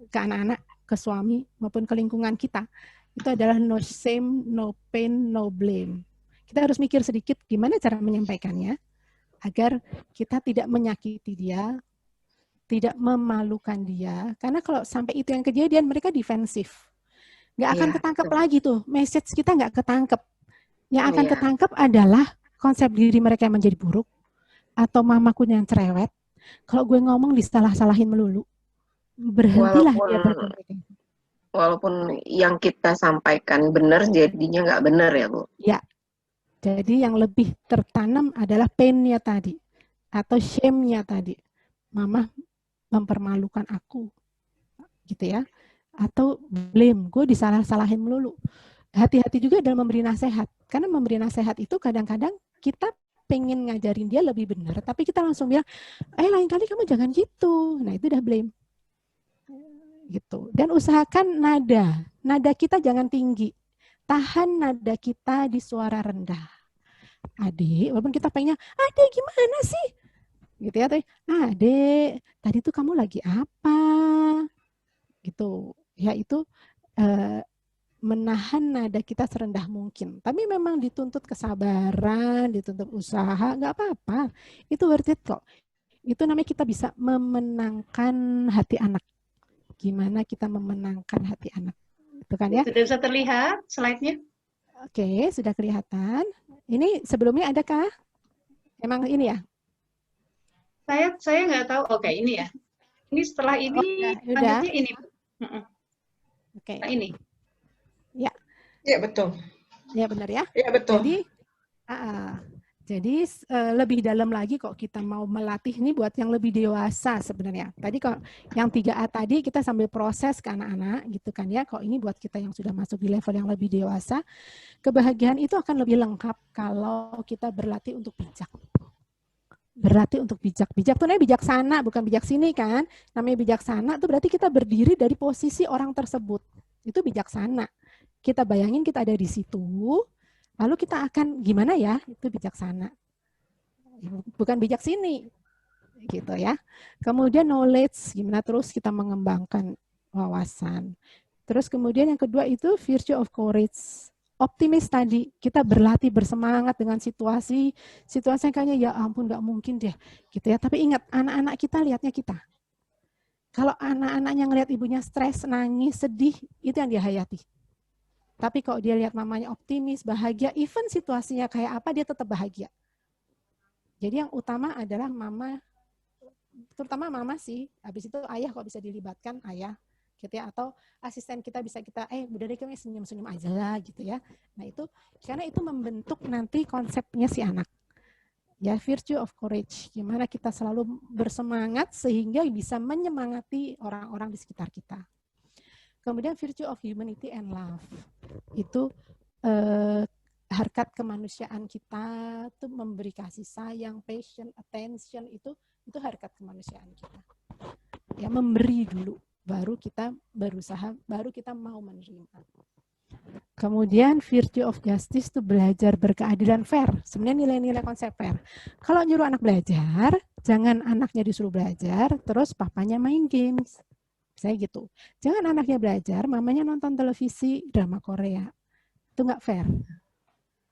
ke anak-anak, ke suami maupun ke lingkungan kita, itu adalah no shame, no pain, no blame. Kita harus mikir sedikit gimana cara menyampaikannya agar kita tidak menyakiti dia, tidak memalukan dia. Karena kalau sampai itu yang kejadian, mereka defensif. Nggak akan ketangkep lagi tuh, message kita nggak ketangkep. Yang akan ketangkep adalah konsep diri mereka yang menjadi buruk, atau mamaku yang cerewet. Kalau gue ngomong disalah-salahin melulu, berhentilah dia berkomunikasi. Walaupun yang kita sampaikan benar, jadinya nggak benar ya, Bu? Ya, jadi yang lebih tertanam adalah pain-nya tadi, atau shame-nya tadi. Mama mempermalukan aku, gitu ya. Atau blame, gue disalah-salahin melulu. Hati-hati juga dalam memberi nasihat. Karena memberi nasihat itu kadang-kadang kita pengen ngajarin dia lebih benar, tapi kita langsung bilang, lain kali kamu jangan gitu. Nah, itu udah blame. Gitu. Dan usahakan nada kita jangan tinggi, tahan nada kita di suara rendah. Adik, walaupun kita pengennya, adik gimana sih, gitu ya, adik tadi tuh kamu lagi apa, gitu ya. Itu menahan nada kita serendah mungkin, tapi memang dituntut kesabaran, dituntut usaha, nggak apa-apa, itu worth it kok. Itu namanya kita bisa memenangkan hati anak. Gimana kita memenangkan hati anak, itu kan ya? Sudah bisa terlihat slide-nya? Oke, sudah kelihatan. Ini sebelumnya adakah? Emang ini ya? Saya nggak tahu. Oke, ini ya. Ini setelah ini, selanjutnya ini. Oke. Nah, ini. Ya. Ya betul. Ya benar ya. Ya betul. Jadi Jadi lebih dalam lagi kok kita mau melatih ini buat yang lebih dewasa sebenarnya. Tadi kok yang 3A tadi kita sambil proses ke anak-anak gitu kan ya. Kok ini buat kita yang sudah masuk di level yang lebih dewasa, kebahagiaan itu akan lebih lengkap kalau kita berlatih untuk bijak. Berlatih untuk bijak. Bijak tuh namanya bijaksana, bukan bijak sini kan. Namanya bijaksana tuh berarti kita berdiri dari posisi orang tersebut. Itu bijaksana. Kita bayangin kita ada di situ, lalu kita akan gimana ya? Itu bijaksana. Bukan bijak sini. Gitu ya. Kemudian knowledge, gimana terus kita mengembangkan wawasan. Terus kemudian yang kedua itu virtue of courage. Optimis tadi, kita berlatih bersemangat dengan situasi yang kayaknya ya ampun nggak mungkin deh. Gitu ya. Tapi ingat, anak-anak kita lihatnya kita. Kalau anak-anaknya ngelihat ibunya stres, nangis, sedih, itu yang dia hayati. Tapi kalau dia lihat mamanya optimis, bahagia, even situasinya kayak apa, dia tetap bahagia. Jadi yang utama adalah mama, terutama mama sih, habis itu ayah kok bisa dilibatkan, ayah, gitu ya, atau asisten kita bisa kita, udah deh kami senyum-senyum aja lah, gitu ya. Nah itu, karena itu membentuk nanti konsepnya si anak. Ya, virtue of courage, gimana kita selalu bersemangat sehingga bisa menyemangati orang-orang di sekitar kita. Kemudian virtue of humanity and love, itu harkat kemanusiaan kita, tuh memberi kasih sayang, passion, attention, itu harkat kemanusiaan kita. Ya, memberi dulu, baru kita berusaha, baru kita mau menerima. Kemudian virtue of justice itu belajar berkeadilan, fair. Sebenarnya nilai-nilai konsep fair. Kalau nyuruh anak belajar, jangan anaknya disuruh belajar, terus papanya main games. Saya gitu. Jangan anaknya belajar, mamanya nonton televisi, drama Korea. Itu nggak fair.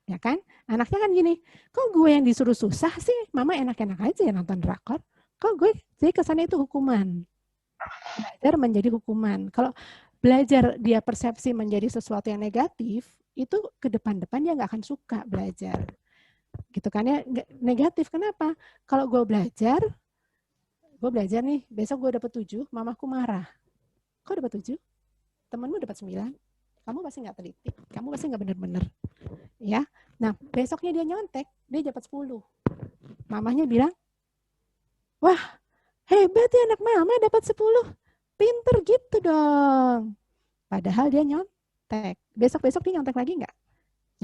Ya kan? Anaknya kan gini, kok gue yang disuruh susah sih? Mama enak-enak aja ya nonton drakor. Kok gue, jadi kesannya itu hukuman. Belajar menjadi hukuman. Kalau belajar dia persepsi menjadi sesuatu yang negatif, itu ke depan-depan dia nggak akan suka belajar. Gitu kan ya, negatif. Kenapa? Kalau gue belajar nih, besok gue dapet 7, mamaku marah. Kok dapet 7? Temenmu dapat 9. Kamu pasti nggak teliti. Kamu pasti nggak bener-bener. Ya. Nah, besoknya dia nyontek, dia dapat 10. Mamahnya bilang, wah, hebat ya anak mama dapat 10. Pinter gitu dong. Padahal dia nyontek. Besok-besok dia nyontek lagi nggak?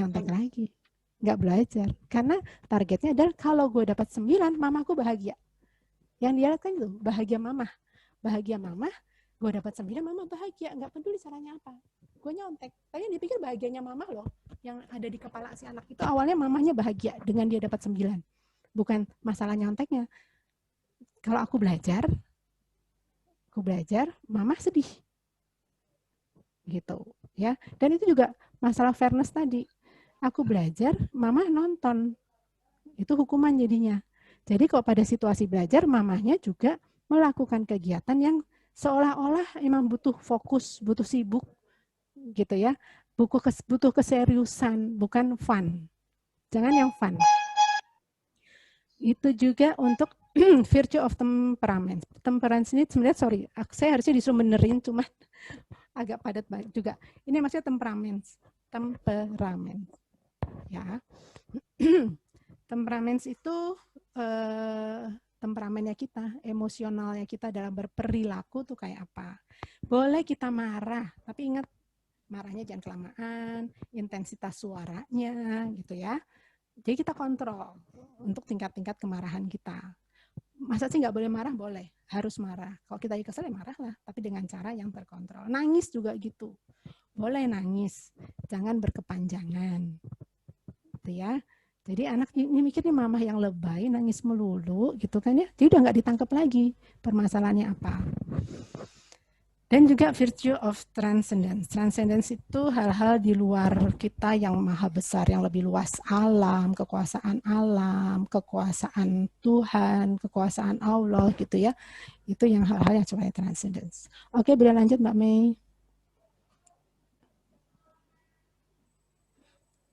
Nyontek lagi. Nggak belajar. Karena targetnya adalah kalau gue dapat 9, mamaku bahagia. Yang dia lihat kan itu, bahagia mama. Bahagia mama, gue dapat 9, mama bahagia. Nggak peduli caranya apa. Gue nyontek. Tapi yang dipikir bahagianya mama loh. Yang ada di kepala si anak itu awalnya mamanya bahagia dengan dia dapat 9. Bukan masalah nyonteknya. Kalau aku belajar, mama sedih. Gitu. Ya. Dan itu juga masalah fairness tadi. Aku belajar, mama nonton. Itu hukuman jadinya. Jadi kalau pada situasi belajar, mamahnya juga melakukan kegiatan yang seolah-olah emang butuh fokus, butuh sibuk, gitu ya. Butuh keseriusan, bukan fun. Jangan yang fun. Itu juga untuk virtue of temperament. Temperance ini sebenarnya, saya harusnya disuruh benerin, cuma agak padat juga. Ini maksudnya temperament. Ya. Temperament itu temperamennya kita, emosionalnya kita dalam berperilaku tuh kayak apa. Boleh kita marah, tapi ingat marahnya jangan kelamaan, intensitas suaranya gitu ya. Jadi kita kontrol untuk tingkat-tingkat kemarahan kita. Masa sih nggak boleh marah? Boleh, harus marah. Kalau kita kesel ya marah lah, tapi dengan cara yang terkontrol. Nangis juga gitu, boleh nangis, jangan berkepanjangan, gitu ya. Jadi anak ini mikir nih mama yang lebay, nangis melulu gitu kan ya. Jadi udah nggak ditangkap lagi permasalahannya apa. Dan juga virtue of transcendence. Transcendence itu hal-hal di luar kita yang maha besar, yang lebih luas. Alam, kekuasaan Tuhan, kekuasaan Allah gitu ya. Itu yang hal-hal yang coba transcendence. Oke, bila lanjut Mbak Mei.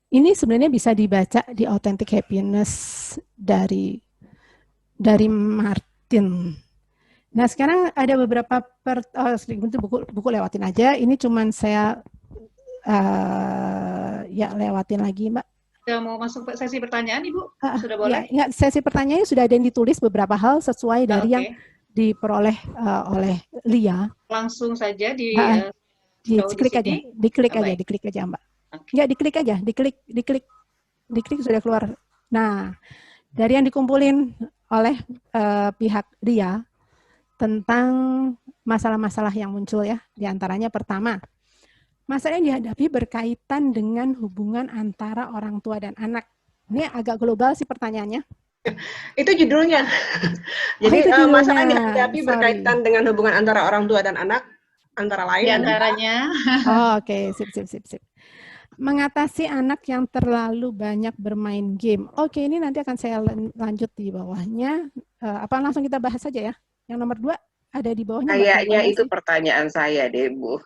Ini sebenarnya bisa dibaca di Authentic Happiness dari Martin. Nah, sekarang ada beberapa buku lewatin aja. Ini cuman saya ya lewatin lagi, Mbak. Sudah mau masuk sesi pertanyaan, Ibu? Sudah boleh? Ya, sesi pertanyaannya sudah ada yang ditulis beberapa hal sesuai dari yang diperoleh oleh Lia. Langsung saja diklik aja, diklik aja Mbak. Ya, diklik aja, diklik sudah keluar. Nah, dari yang dikumpulin oleh pihak Lia tentang masalah-masalah yang muncul ya, diantaranya pertama, masalah yang dihadapi berkaitan dengan hubungan antara orang tua dan anak. Ini agak global sih pertanyaannya. Itu judulnya. Jadi masalah yang dihadapi berkaitan dengan hubungan antara orang tua dan anak, antara lain. Di antaranya. Oke, sip. Mengatasi anak yang terlalu banyak bermain game. Oke, ini nanti akan saya lanjut di bawahnya. Apa langsung kita bahas saja ya? Yang nomor 2 ada di bawahnya. Kayaknya itu pertanyaan saya deh, Bu.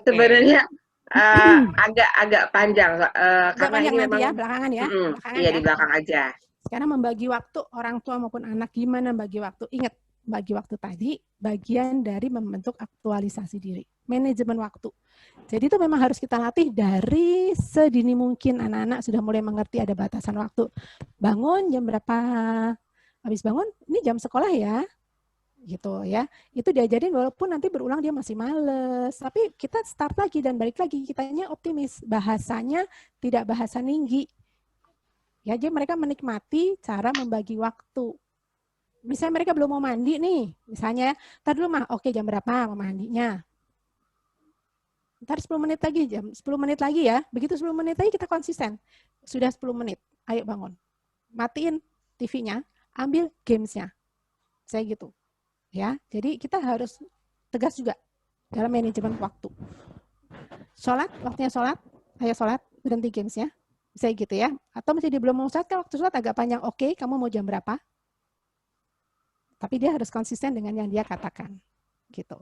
Sebenarnya agak panjang. Karena ini memang ya, belakangan ya. Iya, di belakang aja. Sekarang membagi waktu orang tua maupun anak, gimana bagi waktu? Ingat, bagi waktu tadi bagian dari membentuk aktualisasi diri, manajemen waktu. Jadi itu memang harus kita latih dari sedini mungkin. Anak-anak sudah mulai mengerti ada batasan waktu. Bangun jam berapa? Habis bangun, ini jam sekolah ya. Gitu ya. Itu diajarin walaupun nanti berulang dia masih males. Tapi kita start lagi dan balik lagi. Kitanya optimis. Bahasanya tidak bahasa ninggi. Ya, jadi mereka menikmati cara membagi waktu. Misalnya mereka belum mau mandi nih. Misalnya, ntar dulu mah, oke jam berapa mau mandinya? Ntar 10 menit lagi, jam 10 menit lagi ya. Begitu 10 menit lagi kita konsisten. Sudah 10 menit, ayo bangun. Matiin TV-nya, ambil games-nya. Saya gitu. Ya, jadi kita harus tegas juga dalam manajemen waktu. Sholat, waktunya sholat, ayo sholat, berhenti games-nya. Saya gitu ya. Atau misalnya dia belum mau sholat, kan waktu sholat agak panjang, oke, kamu mau jam berapa? Tapi dia harus konsisten dengan yang dia katakan. Gitu.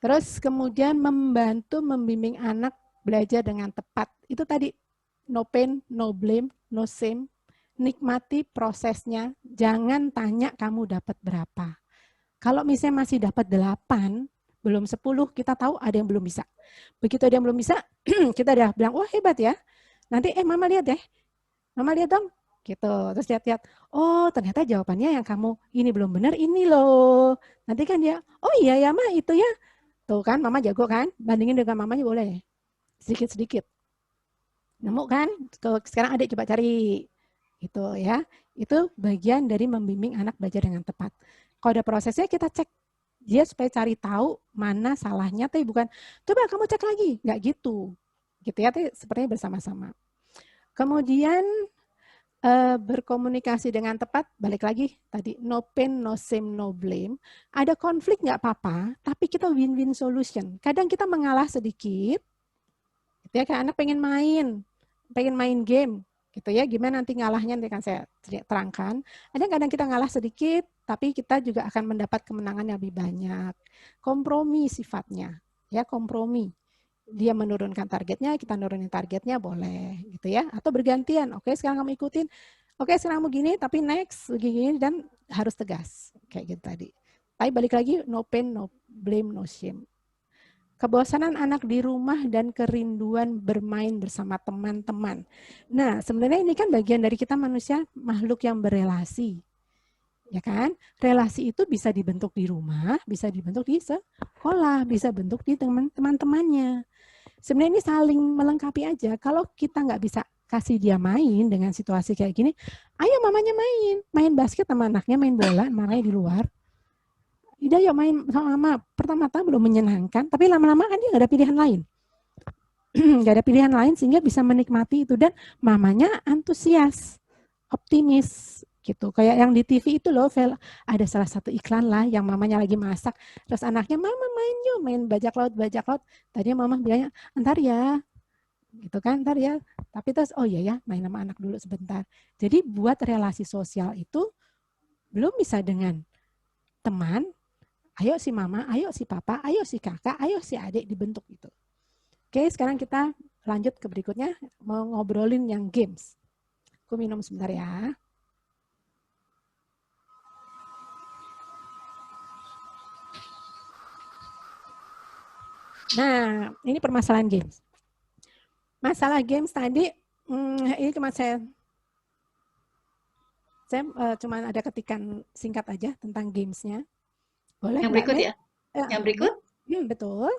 Terus kemudian membantu membimbing anak belajar dengan tepat. Itu tadi, no pain, no blame, no shame. Nikmati prosesnya, jangan tanya kamu dapat berapa. Kalau misalnya masih dapat 8, belum 10, kita tahu ada yang belum bisa. Begitu ada yang belum bisa, kita udah bilang, wah hebat ya. Nanti, mama lihat deh. Mama lihat dong. Gitu. Terus lihat-lihat, oh ternyata jawabannya yang kamu ini belum benar, ini loh. Nanti kan dia, oh iya ya ma, itu ya. Tuh kan, mama jago kan? Bandingin dengan mamanya boleh. Sedikit-sedikit. Nemu kan? Sekarang adik coba cari. Gitu ya. Itu bagian dari membimbing anak belajar dengan tepat. Kalau ada prosesnya kita cek. Dia supaya cari tahu mana salahnya, tapi bukan, coba kamu cek lagi. Nggak gitu. Gitu ya, tapi sepertinya bersama-sama. Kemudian berkomunikasi dengan tepat, balik lagi tadi, no pain, no shame, no blame. Ada konflik nggak apa-apa, tapi kita win-win solution. Kadang kita mengalah sedikit, gitu ya, kayak anak pengen main game, gitu ya. Gimana nanti ngalahnya nanti akan saya terangkan. Ada kadang kita ngalah sedikit, tapi kita juga akan mendapat kemenangan yang lebih banyak. Kompromi sifatnya, ya kompromi. Dia menurunkan targetnya, kita nurunin targetnya boleh gitu ya, atau bergantian. Oke, sekarang kamu ikutin. Oke, sekarang kamu gini, tapi next begini, dan harus tegas kayak gitu tadi. Tapi balik lagi, no pain, no blame, no shame. Kebosanan anak di rumah dan kerinduan bermain bersama teman-teman. Nah, sebenarnya ini kan bagian dari kita manusia, makhluk yang berelasi. Ya kan? Relasi itu bisa dibentuk di rumah, bisa dibentuk di sekolah, bisa bentuk di teman-temannya. Sebenarnya ini saling melengkapi aja. Kalau kita nggak bisa kasih dia main dengan situasi kayak gini, ayo mamanya main basket sama anaknya, main bola, mamanya di luar. Udah yuk main sama mama. Pertama-tama belum menyenangkan, tapi lama-lama kan dia nggak ada pilihan lain. Nggak ada pilihan lain sehingga bisa menikmati itu, dan mamanya antusias, optimis. Gitu, kayak yang di TV itu loh, ada salah satu iklan lah yang mamanya lagi masak, terus anaknya, mama main yuk, main bajak laut. Tadinya mama bilangnya, ntar ya, gitu kan, ntar ya, tapi terus, oh iya ya, main sama anak dulu sebentar. Jadi buat relasi sosial itu belum bisa dengan teman, ayo si mama, ayo si papa, ayo si kakak, ayo si adik dibentuk gitu. Oke, sekarang kita lanjut ke berikutnya, mau ngobrolin yang games. Aku minum sebentar ya. Nah, ini permasalahan games. Masalah games tadi Ini cuma saya cuma ada ketikan singkat aja tentang gamesnya. Boleh? Yang berikut ya? Yang berikut? Betul.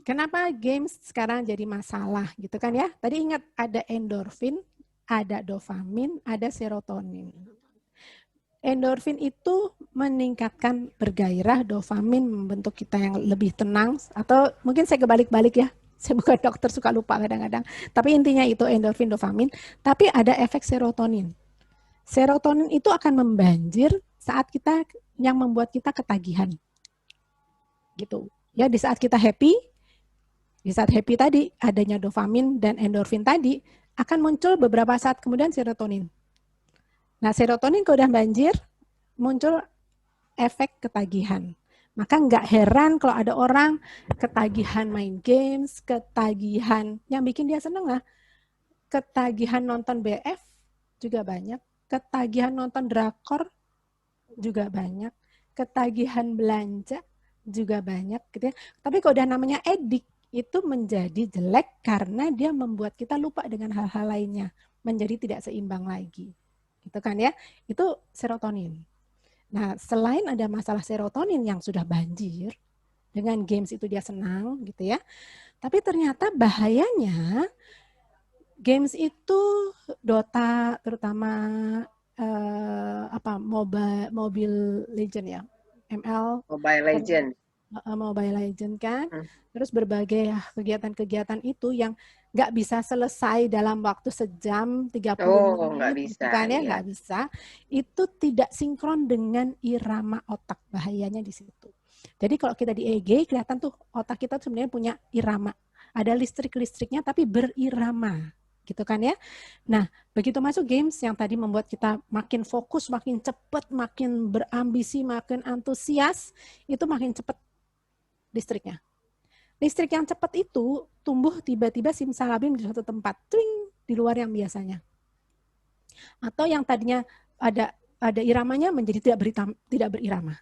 Kenapa games sekarang jadi masalah gitu kan ya? Tadi ingat ada endorfin, ada dopamin, ada serotonin. Endorfin itu meningkatkan bergairah, dopamin membentuk kita yang lebih tenang, atau mungkin saya kebalik-balik ya. Saya bukan dokter, suka lupa kadang-kadang. Tapi intinya itu endorfin, dopamin. Tapi ada efek serotonin. Serotonin itu akan membanjir saat kita, yang membuat kita ketagihan. Gitu. Ya, di saat kita happy, tadi adanya dopamin dan endorfin tadi akan muncul beberapa saat kemudian serotonin. Nah, serotonin kalau udah banjir muncul efek ketagihan. Maka nggak heran kalau ada orang ketagihan main games, ketagihan yang bikin dia seneng lah. Ketagihan nonton BF juga banyak, ketagihan nonton drakor juga banyak, ketagihan belanja juga banyak gitu ya. Tapi kalau udah namanya edik, itu menjadi jelek karena dia membuat kita lupa dengan hal-hal lainnya, menjadi tidak seimbang lagi. Gitu kan ya? Itu serotonin. Nah, selain ada masalah serotonin yang sudah banjir, dengan games itu dia senang gitu ya. Tapi ternyata bahayanya games itu Dota terutama Mobile Legend ya. ML. Mobile Legend. Mobile Legend kan. Terus berbagai kegiatan-kegiatan itu yang nggak bisa selesai dalam waktu sejam 30 menit. Nggak bisa. Kan ya, nggak bisa. Itu tidak sinkron dengan irama otak. Bahayanya di situ. Jadi kalau kita di EEG, kelihatan tuh otak kita tuh sebenarnya punya irama. Ada listrik-listriknya tapi berirama. Gitu kan ya. Nah, begitu masuk games yang tadi membuat kita makin fokus, makin cepat, makin berambisi, makin antusias, itu makin cepat listriknya. Listrik yang cepat itu tumbuh tiba-tiba simsalabim di suatu tempat, twing, di luar yang biasanya. Atau yang tadinya ada iramanya menjadi tidak berirama.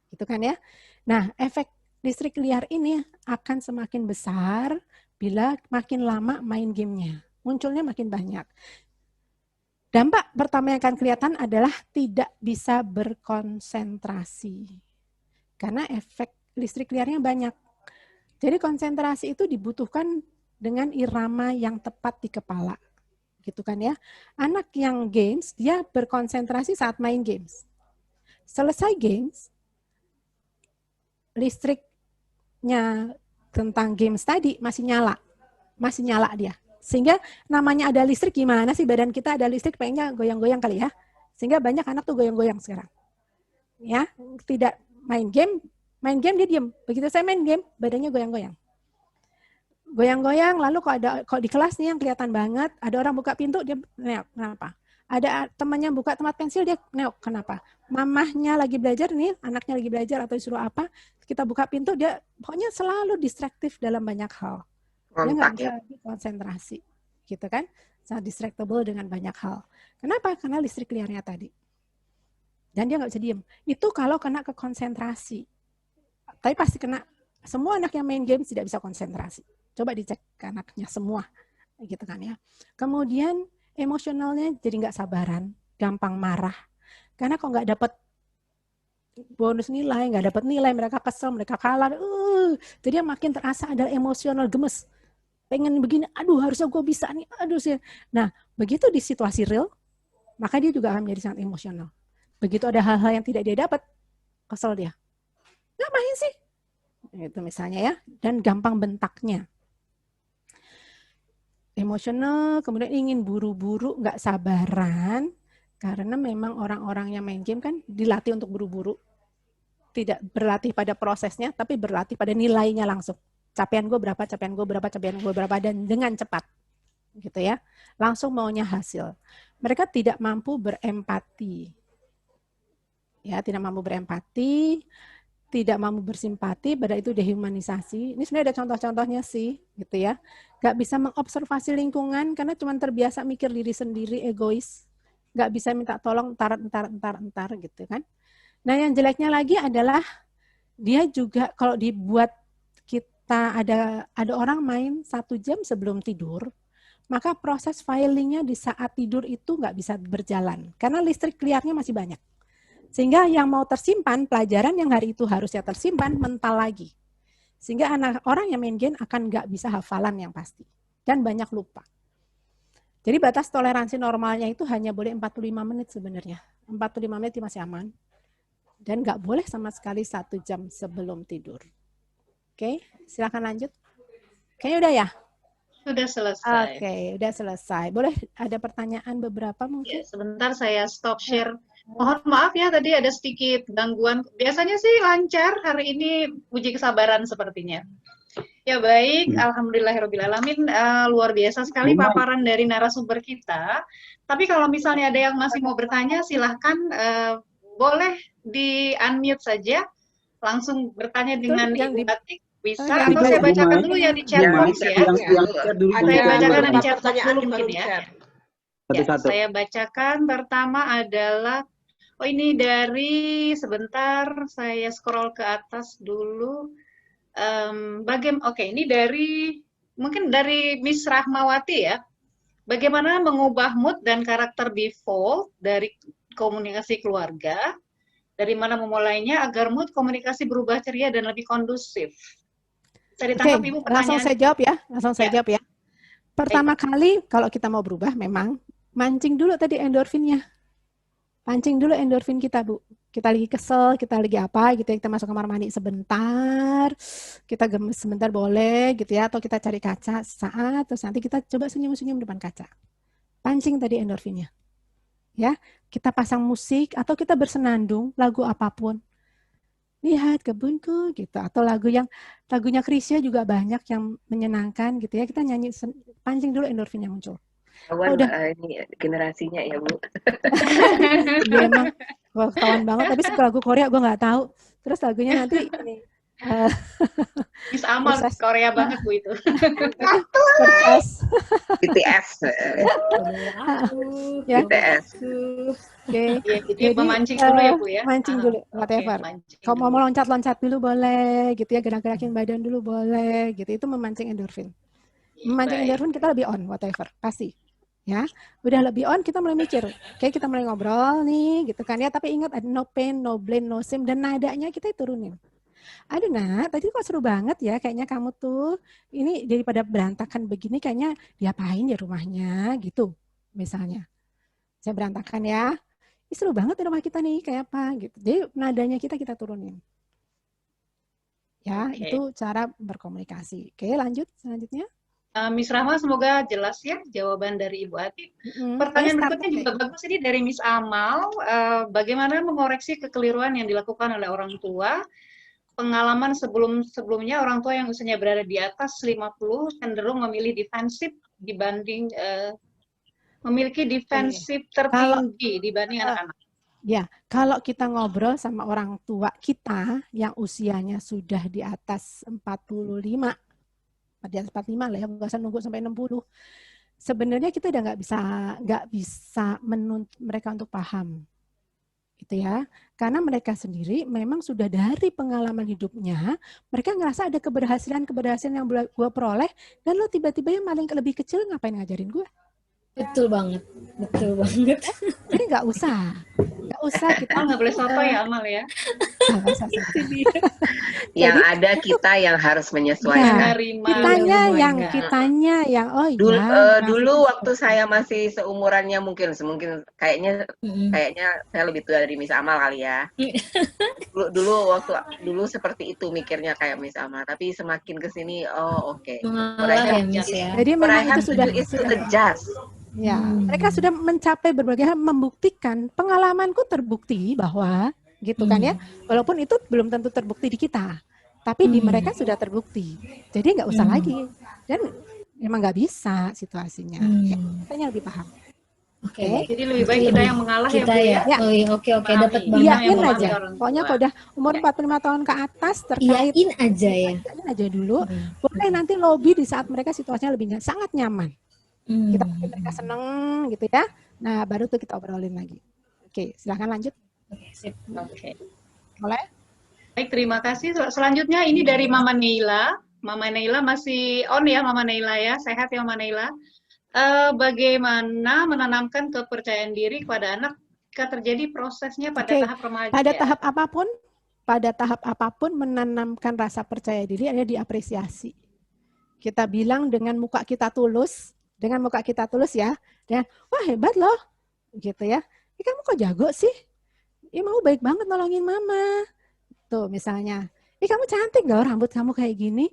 Gitu kan ya. Nah, efek listrik liar ini akan semakin besar bila makin lama main gamenya. Munculnya makin banyak. Dampak pertama yang akan kelihatan adalah tidak bisa berkonsentrasi. Karena efek listrik liarnya banyak. Jadi konsentrasi itu dibutuhkan dengan irama yang tepat di kepala. Gitu kan ya. Anak yang games, dia berkonsentrasi saat main games. Selesai games, listriknya tentang games tadi masih nyala. Masih nyala dia. Sehingga namanya ada listrik, gimana sih badan kita ada listrik, pengennya goyang-goyang kali ya. Sehingga banyak anak tuh goyang-goyang sekarang. Ya, tidak main game dia diem. Begitu saya main game, badannya goyang-goyang. Goyang-goyang, lalu kalau di kelas nih yang kelihatan banget, ada orang buka pintu, dia neok, kenapa? Ada temannya buka tempat pensil, dia neok, kenapa? Mamahnya lagi belajar nih, anaknya lagi belajar atau disuruh apa, kita buka pintu, dia pokoknya selalu distraktif dalam banyak hal. Dia nggak bisa konsentrasi, gitu kan? Sangat distractable dengan banyak hal. Kenapa? Karena listrik liarnya tadi. Dan dia nggak bisa diem. Itu kalau kena ke konsentrasi. Tapi pasti kena, semua anak yang main game tidak bisa konsentrasi. Coba dicek ke anaknya semua, gitu kan ya. Kemudian emosionalnya jadi nggak sabaran, gampang marah. Karena kok nggak dapat bonus nilai, nggak dapat nilai, mereka kesel, mereka kalah. Jadi makin terasa ada emosional gemes. Pengen begini, aduh harusnya gue bisa nih, aduh sih. Nah, begitu di situasi real, maka dia juga akan menjadi sangat emosional. Begitu ada hal-hal yang tidak dia dapat, kesel dia. Ngapain sih? Itu misalnya ya, dan gampang bentaknya. Emosional, kemudian ingin buru-buru, nggak sabaran, karena memang orang-orang yang main game kan dilatih untuk buru-buru. Tidak berlatih pada prosesnya, tapi berlatih pada nilainya langsung. Capaian gue berapa, capaian gue berapa, capaian gue berapa, dan dengan cepat. Gitu ya. Langsung maunya hasil. Mereka tidak mampu berempati. Ya, tidak mampu berempati, tidak mampu bersimpati, pada itu dehumanisasi. Ini sebenarnya ada contoh-contohnya sih, gitu ya. Gak bisa mengobservasi lingkungan karena cuma terbiasa mikir diri sendiri, egois. Gak bisa minta tolong entar gitu kan. Nah yang jeleknya lagi adalah dia juga kalau dibuat ada orang main 1 jam sebelum tidur, maka proses filingnya di saat tidur itu nggak bisa berjalan karena listrik liarnya masih banyak. Sehingga yang mau tersimpan, pelajaran yang hari itu harusnya tersimpan, mental lagi. Sehingga orang yang main game akan nggak bisa hafalan yang pasti. Dan banyak lupa. Jadi batas toleransi normalnya itu hanya boleh 45 menit sebenarnya. 45 menit masih aman. Dan nggak boleh sama sekali 1 jam sebelum tidur. Oke, silakan lanjut. Kayaknya udah ya? Sudah selesai. Oke, udah selesai. Boleh ada pertanyaan beberapa mungkin? Ya, sebentar saya stop share. Mohon maaf ya, tadi ada sedikit gangguan. Biasanya sih lancar, hari ini uji kesabaran sepertinya. Ya baik, alhamdulillahirrahmanirrahim. Luar biasa sekali paparan dari narasumber kita. Tapi kalau misalnya ada yang masih mau bertanya, silahkan boleh di-unmute saja. Langsung bertanya dengan Ibu Atik. Bisa, atau saya bacakan dulu yang di chat box ya. Saya bacakan di chat box dulu mungkin ya. Ya, saya bacakan pertama adalah, oh ini dari, sebentar saya scroll ke atas dulu. Oke, ini dari, mungkin dari Miss Rahmawati ya. Bagaimana mengubah mood dan karakter default dari komunikasi keluarga? Dari mana memulainya agar mood komunikasi berubah ceria dan lebih kondusif? Saya ditangkap Ibu pertanyaan. Langsung saya jawab ya. Langsung saya jawab ya. Pertama kali kalau kita mau berubah memang mancing dulu tadi endorfinnya. Pancing dulu endorfin kita, Bu. Kita lagi kesel, kita lagi apa gitu ya, kita masuk kamar mandi sebentar, kita gemes sebentar boleh gitu ya, atau kita cari kaca saat, terus nanti kita coba senyum-senyum depan kaca. Pancing tadi endorfinnya. Ya, kita pasang musik atau kita bersenandung lagu apapun. Lihat kebunku gitu, atau lagunya Krisya juga banyak yang menyenangkan gitu ya, kita nyanyi, pancing dulu endorfin yang muncul. Ini generasinya ya Bu. Dia emang ketahuan banget, tapi lagu Korea gue nggak tahu. Terus lagunya nanti ini Miss Amal Korea banget Bu itu. BTS. BTS. Oke. Jadi memancing dulu ya Bu ya. Mancing dulu, whatever. Kalau mau loncat-loncat dulu boleh, gitu ya, gerak-gerakin badan dulu boleh, gitu. Itu memancing endorfin. Memancing endorfin kita lebih on, whatever, pasti. Ya, udah lebih on, kita mulai mikir. Oke, kita mulai ngobrol nih, gitu kan ya. Tapi ingat ada no pain, no blame, no shame, dan nadanya kita turunin. Aduh Nak, tadi kok seru banget ya, kayaknya kamu tuh, ini daripada berantakan begini, kayaknya diapain ya rumahnya, gitu. Misalnya, saya berantakan ya, ini seru banget di rumah kita nih, kayak apa, gitu. Jadi nadanya kita turunin. Ya, itu cara berkomunikasi. Oke, lanjut selanjutnya. Miss Rahma, semoga jelas ya jawaban dari Ibu Atik. Pertanyaan berikutnya juga bagus ini dari Miss Amal. Bagaimana mengoreksi kekeliruan yang dilakukan oleh orang tua? Pengalaman sebelumnya orang tua yang usianya berada di atas 50 cenderung memilih defensif dibanding memiliki defensif tertinggi dibanding anak-anak. Ya, kalau kita ngobrol sama orang tua kita yang usianya sudah di atas 45, di atas 45 lah ya, nggak usah nunggu sampai 60. Sebenarnya kita udah nggak bisa menuntut mereka untuk paham, gitu ya. Karena mereka sendiri memang sudah dari pengalaman hidupnya, mereka ngerasa ada keberhasilan yang gue peroleh, dan lo tiba-tiba yang paling lebih kecil ngapain ngajarin gue? Betul banget, betul banget. Jadi nggak usah kita nggak boleh soto ya Amal ya. Yang ada kita yang harus menyesuaikan. Kitanya yang dulu waktu saya masih seumurannya mungkin kayaknya saya lebih tua dari Miss Amal kali ya. Dulu seperti itu mikirnya kayak Miss Amal, tapi semakin kesini oke. Jadi memang itu sudah adjust. Ya, mereka sudah mencapai berbagai hal, membuktikan. Pengalamanku terbukti bahwa, gitu kan ya, walaupun itu belum tentu terbukti di kita, tapi di mereka sudah terbukti. Jadi nggak usah lagi, dan memang nggak bisa situasinya. Kita lebih paham. Oke. Jadi lebih baik kita yang mengalah kita ya. Oke, dapat banget. Iyain aja. Pokoknya kalau udah umur 45 tahun ke atas terkait. Iyain aja dulu. Boleh nanti lobby di saat mereka situasinya lebih sangat nyaman. Kita bikin mereka seneng gitu ya. Nah, baru tuh kita obrolin lagi. Oke, silahkan lanjut. Oke. Boleh? Baik, terima kasih. Selanjutnya ini dari Mama Neila. Mama Neila masih on ya, Mama Neila ya, sehat ya Mama Neila. Bagaimana menanamkan kepercayaan diri kepada anak ketika terjadi prosesnya pada tahap remaja? Pada tahap apapun menanamkan rasa percaya diri ada diapresiasi. Kita bilang dengan muka kita tulus ya, dan wah hebat loh, gitu ya. Kamu kok jago sih? Mau baik banget nolongin mama. Tuh misalnya, kamu cantik loh, rambut kamu kayak gini.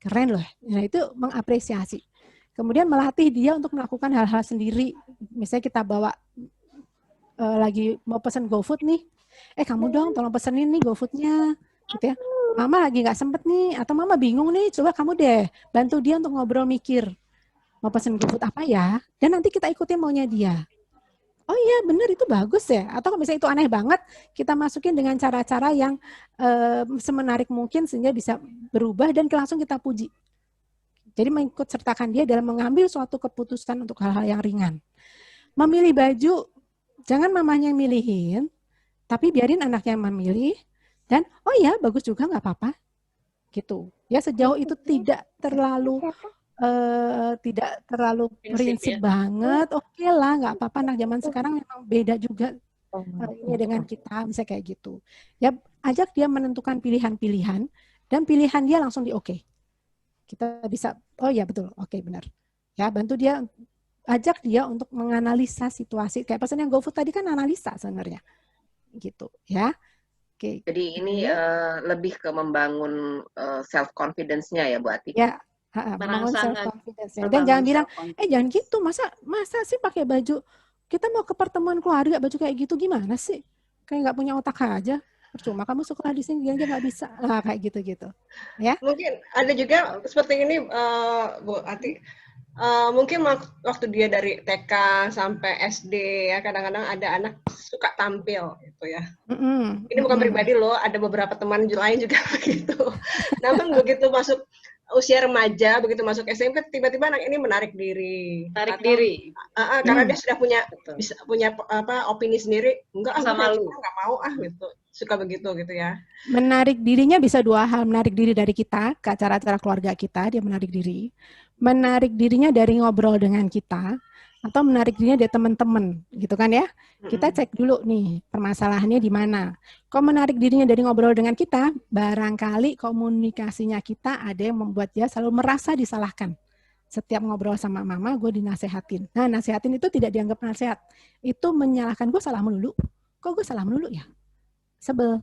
Keren loh. Nah itu mengapresiasi. Kemudian melatih dia untuk melakukan hal-hal sendiri. Misalnya kita bawa lagi mau pesen GoFood nih. Kamu dong tolong pesenin nih GoFoodnya. Gitu ya. Mama lagi nggak sempet nih, atau mama bingung nih, coba kamu deh bantu dia untuk ngobrol mikir. Mau pesen GoFood apa ya? Dan nanti kita ikutin maunya dia. Oh iya benar itu bagus ya. Atau misalnya itu aneh banget, kita masukin dengan cara-cara yang semenarik mungkin sehingga bisa berubah dan langsung kita puji. Jadi mengikut sertakan dia dalam mengambil suatu keputusan untuk hal-hal yang ringan. Memilih baju, jangan mamanya yang milihin, tapi biarin anaknya yang memilih. Dan oh ya bagus juga nggak apa-apa. Gitu. Ya sejauh itu tidak terlalu prinsip banget. Oke lah, nggak apa-apa. Anak zaman sekarang memang beda juga ini dengan kita, misalnya kayak gitu. Ya ajak dia menentukan pilihan-pilihan dan pilihan dia langsung di-oke. Kita bisa, oh ya betul, oke benar. Ya bantu dia, ajak dia untuk menganalisa situasi. Kayak pesan yang GoFood tadi kan analisa sebenarnya, gitu ya. Oke. Jadi ini lebih ke membangun self confidence-nya ya Bu Ati. Ya, membangun self confidence-nya. Dan jangan bilang, jangan gitu, masa sih pakai baju, kita mau ke pertemuan keluarga baju kayak gitu gimana sih? Kayak nggak punya otak aja. Percuma kamu sekolah di sini dia aja nggak bisa. Nah, kayak gitu-gitu. Ya. Mungkin ada juga seperti ini Bu Ati. Mungkin waktu dia dari TK sampai SD ya kadang-kadang ada anak suka tampil gitu ya. Ini bukan pribadi loh, ada beberapa teman lain juga begitu. Namun begitu masuk usia remaja, begitu masuk SMP tiba-tiba anak ini menarik diri. Karena dia sudah punya opini sendiri. Enggak, nggak mau gitu. Suka begitu gitu ya. Menarik dirinya bisa dua hal, menarik diri dari kita ke acara-acara keluarga kita, dia menarik diri. Menarik dirinya dari ngobrol dengan kita atau menarik dirinya dari teman-teman, gitu kan ya. Kita cek dulu nih permasalahannya di mana. Kalau menarik dirinya dari ngobrol dengan kita, barangkali komunikasinya kita ada yang membuat dia selalu merasa disalahkan. Setiap ngobrol sama mama, gue dinasehatin. Nah, nasehatin itu tidak dianggap nasihat. Itu menyalahkan, gue salah melulu. Kok gue salah melulu ya? Sebel.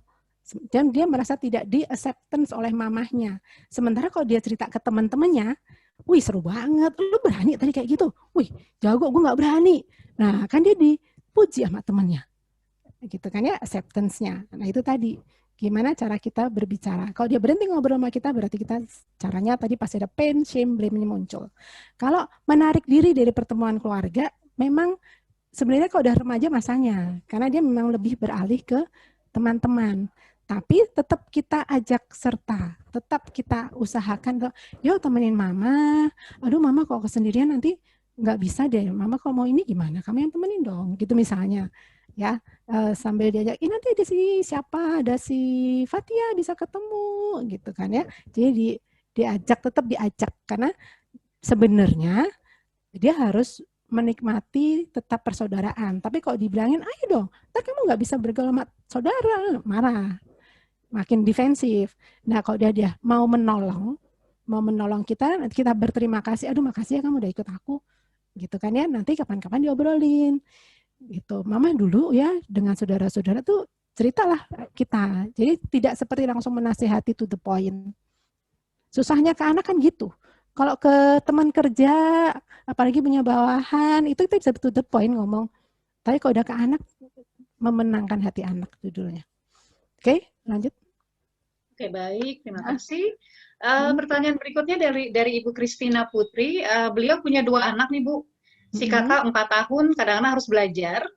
Dan dia merasa tidak di-acceptance oleh mamahnya. Sementara kalau dia cerita ke teman-temannya, wih seru banget, lu berani tadi kayak gitu. Wih jago, gue gak berani. Nah kan dia dipuji sama temannya. Gitu kan ya, acceptance-nya. Nah itu tadi, gimana cara kita berbicara. Kalau dia berhenti ngobrol sama kita, berarti kita caranya tadi pasti ada pain, shame, blame-nya muncul. Kalau menarik diri dari pertemuan keluarga, memang sebenarnya kalau udah remaja masanya. Karena dia memang lebih beralih ke teman-teman, tapi tetap kita ajak serta, tetap kita usahakan, yuk temenin mama, aduh mama kalau kesendirian nanti nggak bisa deh, mama kalau mau ini gimana, kamu yang temenin dong, gitu misalnya, ya sambil diajak, nanti ada si siapa, ada si Fatia bisa ketemu, gitu kan ya, jadi tetap diajak, karena sebenarnya dia harus menikmati tetap persaudaraan. Tapi kalau dibilangin, ayo dong, ntar kamu nggak bisa bergaul sama saudara, marah. Makin defensif. Nah kalau dia mau menolong kita, nanti kita berterima kasih, aduh makasih ya kamu udah ikut aku. Gitu kan ya, nanti kapan-kapan diobrolin. Gitu. Mama dulu ya dengan saudara-saudara tuh ceritalah kita. Jadi tidak seperti langsung menasihati to the point. Susahnya ke anak kan gitu. Kalau ke teman kerja, apalagi punya bawahan, itu kita bisa to the point ngomong. Tapi kalau udah ke anak, memenangkan hati anak judulnya. Oke, lanjut. Oke, baik. Terima kasih. Pertanyaan berikutnya dari Ibu Christina Putri. Beliau punya 2 anak nih, Bu. Si kakak 4 tahun, kadang-kadang harus belajar.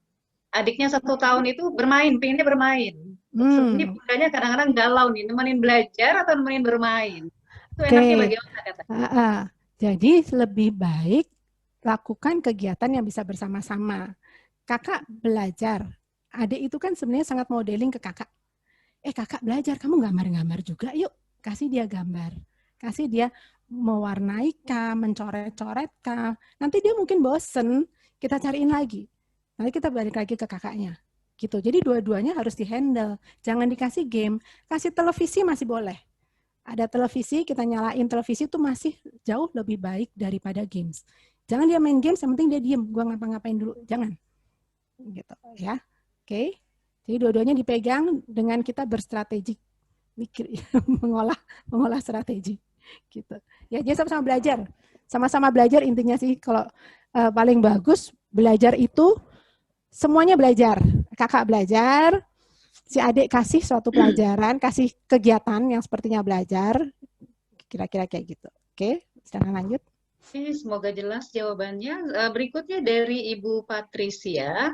Adiknya 1 tahun itu bermain, pengennya bermain. Ini bundanya kadang-kadang galau nih, nemenin belajar atau nemenin bermain. Itu enaknya bagaimana katanya? Jadi lebih baik lakukan kegiatan yang bisa bersama-sama. Kakak belajar. Adik itu kan sebenarnya sangat modeling ke kakak. Kakak belajar, kamu gambar-gambar juga, yuk kasih dia gambar. kasih dia mewarnai kah, mencoret-coret kah. Nanti dia mungkin bosen, kita cariin lagi. Nanti kita balik lagi ke kakaknya. Gitu. Jadi dua-duanya harus di-handle. Jangan dikasih game, kasih televisi masih boleh. Ada televisi, kita nyalain televisi itu masih jauh lebih baik daripada games. Jangan dia main games, yang penting dia diem. Gua ngapa-ngapain dulu, jangan. Gitu ya. Oke. Jadi dua-duanya dipegang dengan kita berstrategi, mikir, mengolah strategi. Gitu. Ya, jadi sama-sama belajar. Sama-sama belajar intinya sih kalau paling bagus belajar itu semuanya belajar. Kakak belajar, si adik kasih suatu pelajaran, kasih kegiatan yang sepertinya belajar, kira-kira kayak gitu. Oke, sekarang lanjut. Semoga jelas jawabannya. Berikutnya dari Ibu Patricia,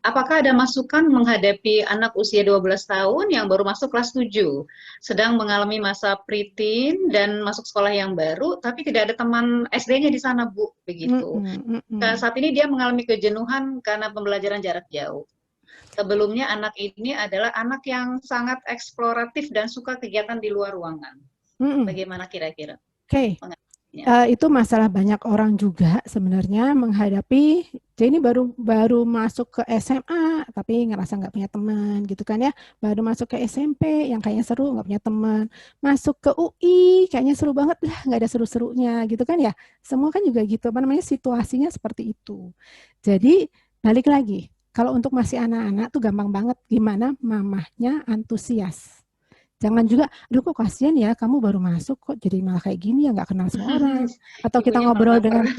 apakah ada masukan menghadapi anak usia 12 tahun yang baru masuk kelas 7, sedang mengalami masa preteen dan masuk sekolah yang baru, tapi tidak ada teman SD-nya di sana, Bu, begitu. Saat ini dia mengalami kejenuhan karena pembelajaran jarak jauh. Sebelumnya anak ini adalah anak yang sangat eksploratif dan suka kegiatan di luar ruangan. Bagaimana kira-kira? Oke. Itu masalah banyak orang juga sebenarnya menghadapi, jadi ini baru masuk ke SMA tapi ngerasa nggak punya teman gitu kan ya, baru masuk ke SMP yang kayaknya seru nggak punya teman, masuk ke UI kayaknya seru banget lah nggak ada seru-serunya gitu kan ya, semua kan juga gitu, apa namanya, situasinya seperti itu. Jadi balik lagi, kalau untuk masih anak-anak tuh gampang banget gimana mamahnya antusias. Jangan juga, aduh kok kasihan ya, kamu baru masuk kok jadi malah kayak gini ya, nggak kenal semua orang. Atau kita ngobrol dengan,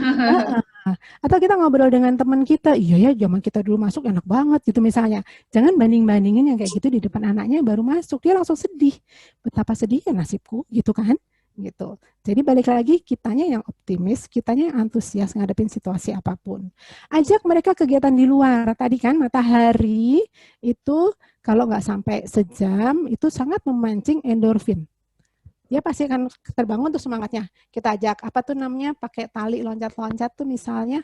atau kita ngobrol dengan teman kita, iya ya zaman kita dulu masuk enak banget gitu misalnya. Jangan banding-bandingin yang kayak gitu di depan anaknya baru masuk, dia langsung sedih. Betapa sedihnya nasibku gitu kan. Gitu. Jadi balik lagi kitanya yang optimis, kitanya yang antusias ngadepin situasi apapun. Ajak mereka kegiatan di luar. Tadi kan matahari itu kalau nggak sampai sejam itu sangat memancing endorfin. Dia pasti akan terbangun tuh semangatnya. Kita ajak apa tuh namanya, pakai tali loncat-loncat tuh misalnya,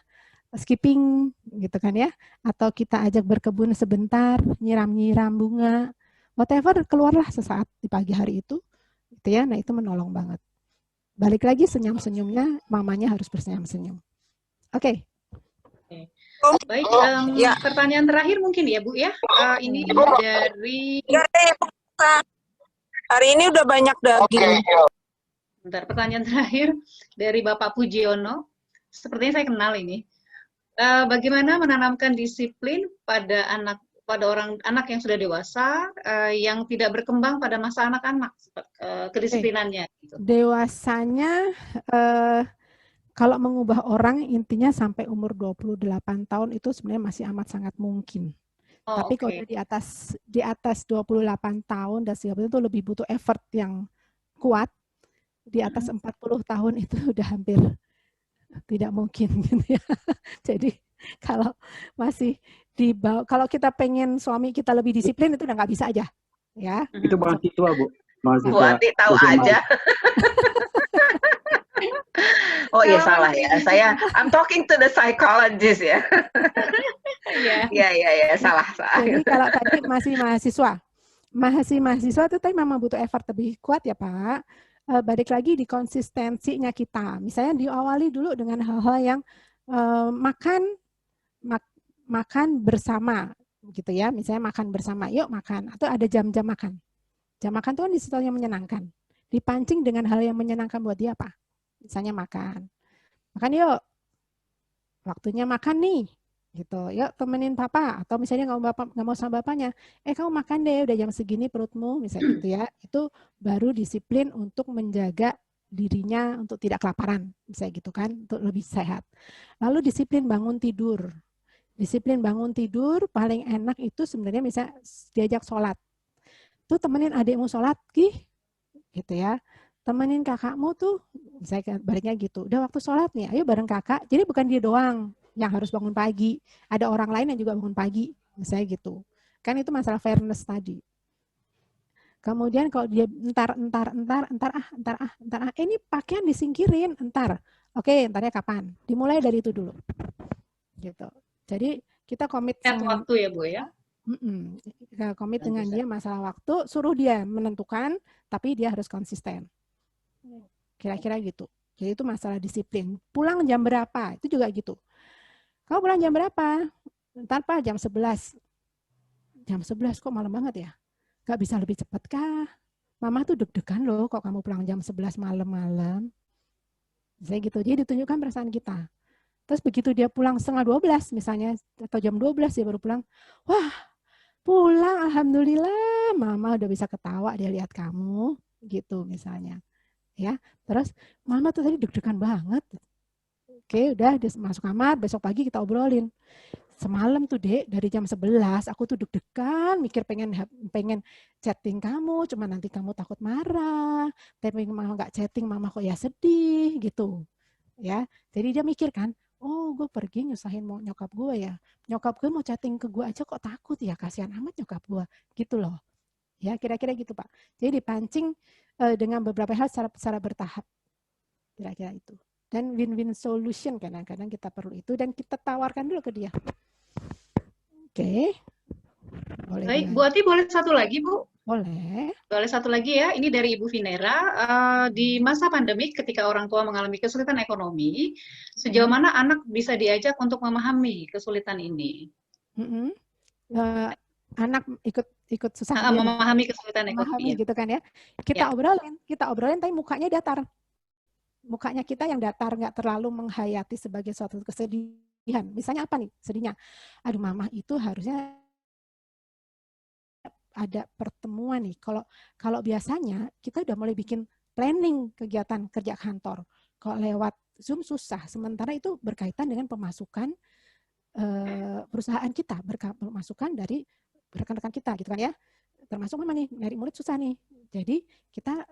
skipping gitu kan ya. Atau kita ajak berkebun sebentar, nyiram-nyiram bunga, whatever, keluarlah sesaat di pagi hari itu. Gitu ya, nah itu menolong banget. Balik lagi senyum-senyumnya, mamanya harus bersenyum-senyum. Oke. Baik, pertanyaan terakhir mungkin ya Bu ya. Ini dari... Hari ini udah banyak daging. Bentar, pertanyaan terakhir dari Bapak Pujiono. Sepertinya saya kenal ini. Bagaimana menanamkan disiplin pada anak yang sudah dewasa, yang tidak berkembang pada masa anak-anak, kedisiplinannya. Gitu. Dewasanya, kalau mengubah orang intinya sampai umur 28 tahun itu sebenarnya masih amat sangat mungkin. Tapi kalau di atas 28 tahun dan 30 itu lebih butuh effort yang kuat. Di atas 40 tahun itu udah hampir tidak mungkin gitu ya. Jadi kalau masih kalau kita pengen suami kita lebih disiplin itu udah nggak bisa aja, ya. Itu mahasiswa, Bu. Mahasiswa. Bu Ati tahu aja. Oh iya salah ya. I'm talking to the psychologist ya. Iya, salah. Jadi kalau tadi masih mahasiswa itu tadi memang butuh effort lebih kuat ya Pak. Balik lagi di konsistensinya kita. Misalnya diawali dulu dengan hal-hal yang makan bersama gitu ya, misalnya makan bersama, yuk makan, atau ada jam-jam makan. Jam makan itu kan di situ yang menyenangkan. Dipancing dengan hal yang menyenangkan buat dia apa? Misalnya makan yuk, waktunya makan nih, gitu. Yuk temenin papa, atau misalnya nggak mau sama bapaknya, kamu makan deh, udah jam segini perutmu, misalnya gitu ya. Itu baru disiplin untuk menjaga dirinya untuk tidak kelaparan, misalnya gitu kan, untuk lebih sehat. Lalu disiplin bangun tidur. Disiplin bangun tidur paling enak itu sebenarnya misalnya diajak sholat. Tuh temenin adikmu sholat, gitu ya. Temenin kakakmu tuh, misalnya baliknya gitu. Udah waktu sholat nih, ayo bareng kakak. Jadi bukan dia doang yang harus bangun pagi. Ada orang lain yang juga bangun pagi, misalnya gitu. Kan itu masalah fairness tadi. Kemudian kalau dia entar, ini pakaian disingkirin, entar. Oke, entarnya kapan? Dimulai dari itu dulu. Gitu. Jadi kita komit waktu ya Bu ya. Komit dengan dia masalah waktu, suruh dia menentukan, tapi dia harus konsisten. Kira-kira gitu. Jadi itu masalah disiplin. Pulang jam berapa? Itu juga gitu. Kamu pulang jam berapa? Ntar Pak jam 11. Jam 11 kok malam banget ya? Gak bisa lebih cepat kah? Mama tuh deg-degan loh kok kamu pulang jam 11 malam-malam. Saya gitu. Jadi ditunjukkan perasaan kita. Terus begitu dia pulang setengah 12 misalnya, atau jam 12 dia baru pulang. Wah, pulang alhamdulillah, mama udah bisa ketawa dia lihat kamu. Gitu misalnya. Ya, terus mama tuh tadi deg-degan banget. Oke, udah dia masuk kamar, besok pagi kita obrolin. Semalam tuh Dek, dari jam 11 aku tuh deg-degan, mikir pengen chatting kamu, cuma nanti kamu takut marah. Tapi mama nggak chatting, mama kok ya sedih gitu. Ya, jadi dia mikir kan, oh gue pergi nyusahin mau nyokap gue ya. Nyokap gue mau chatting ke gue aja kok takut ya, kasihan amat nyokap gue. Gitu loh. Ya, kira-kira gitu Pak. Jadi dipancing dengan beberapa hal secara bertahap. Kira-kira itu. Dan win-win solution kadang-kadang kita perlu itu dan kita tawarkan dulu ke dia. Oke. Boleh. Baik, Bu Ati boleh satu lagi, Bu? Boleh. Boleh satu lagi ya. Ini dari Ibu Vinera. Di masa pandemik ketika orang tua mengalami kesulitan ekonomi, sejauh mana anak bisa diajak untuk memahami kesulitan ini? Anak ikut susah. Memahami kesulitan ekonomi. Gitu kan ya. Kita obrolin tapi mukanya datar. Mukanya kita yang datar, nggak terlalu menghayati sebagai suatu kesedihan. Misalnya apa nih sedihnya? Aduh mama itu harusnya ada pertemuan nih. Kalau biasanya kita udah mulai bikin planning kegiatan kerja kantor. Kalau lewat Zoom susah. Sementara itu berkaitan dengan pemasukan perusahaan kita, pemasukan dari rekan-rekan kita gitu kan ya. Termasuk memang nih nyari murid susah nih. Jadi kita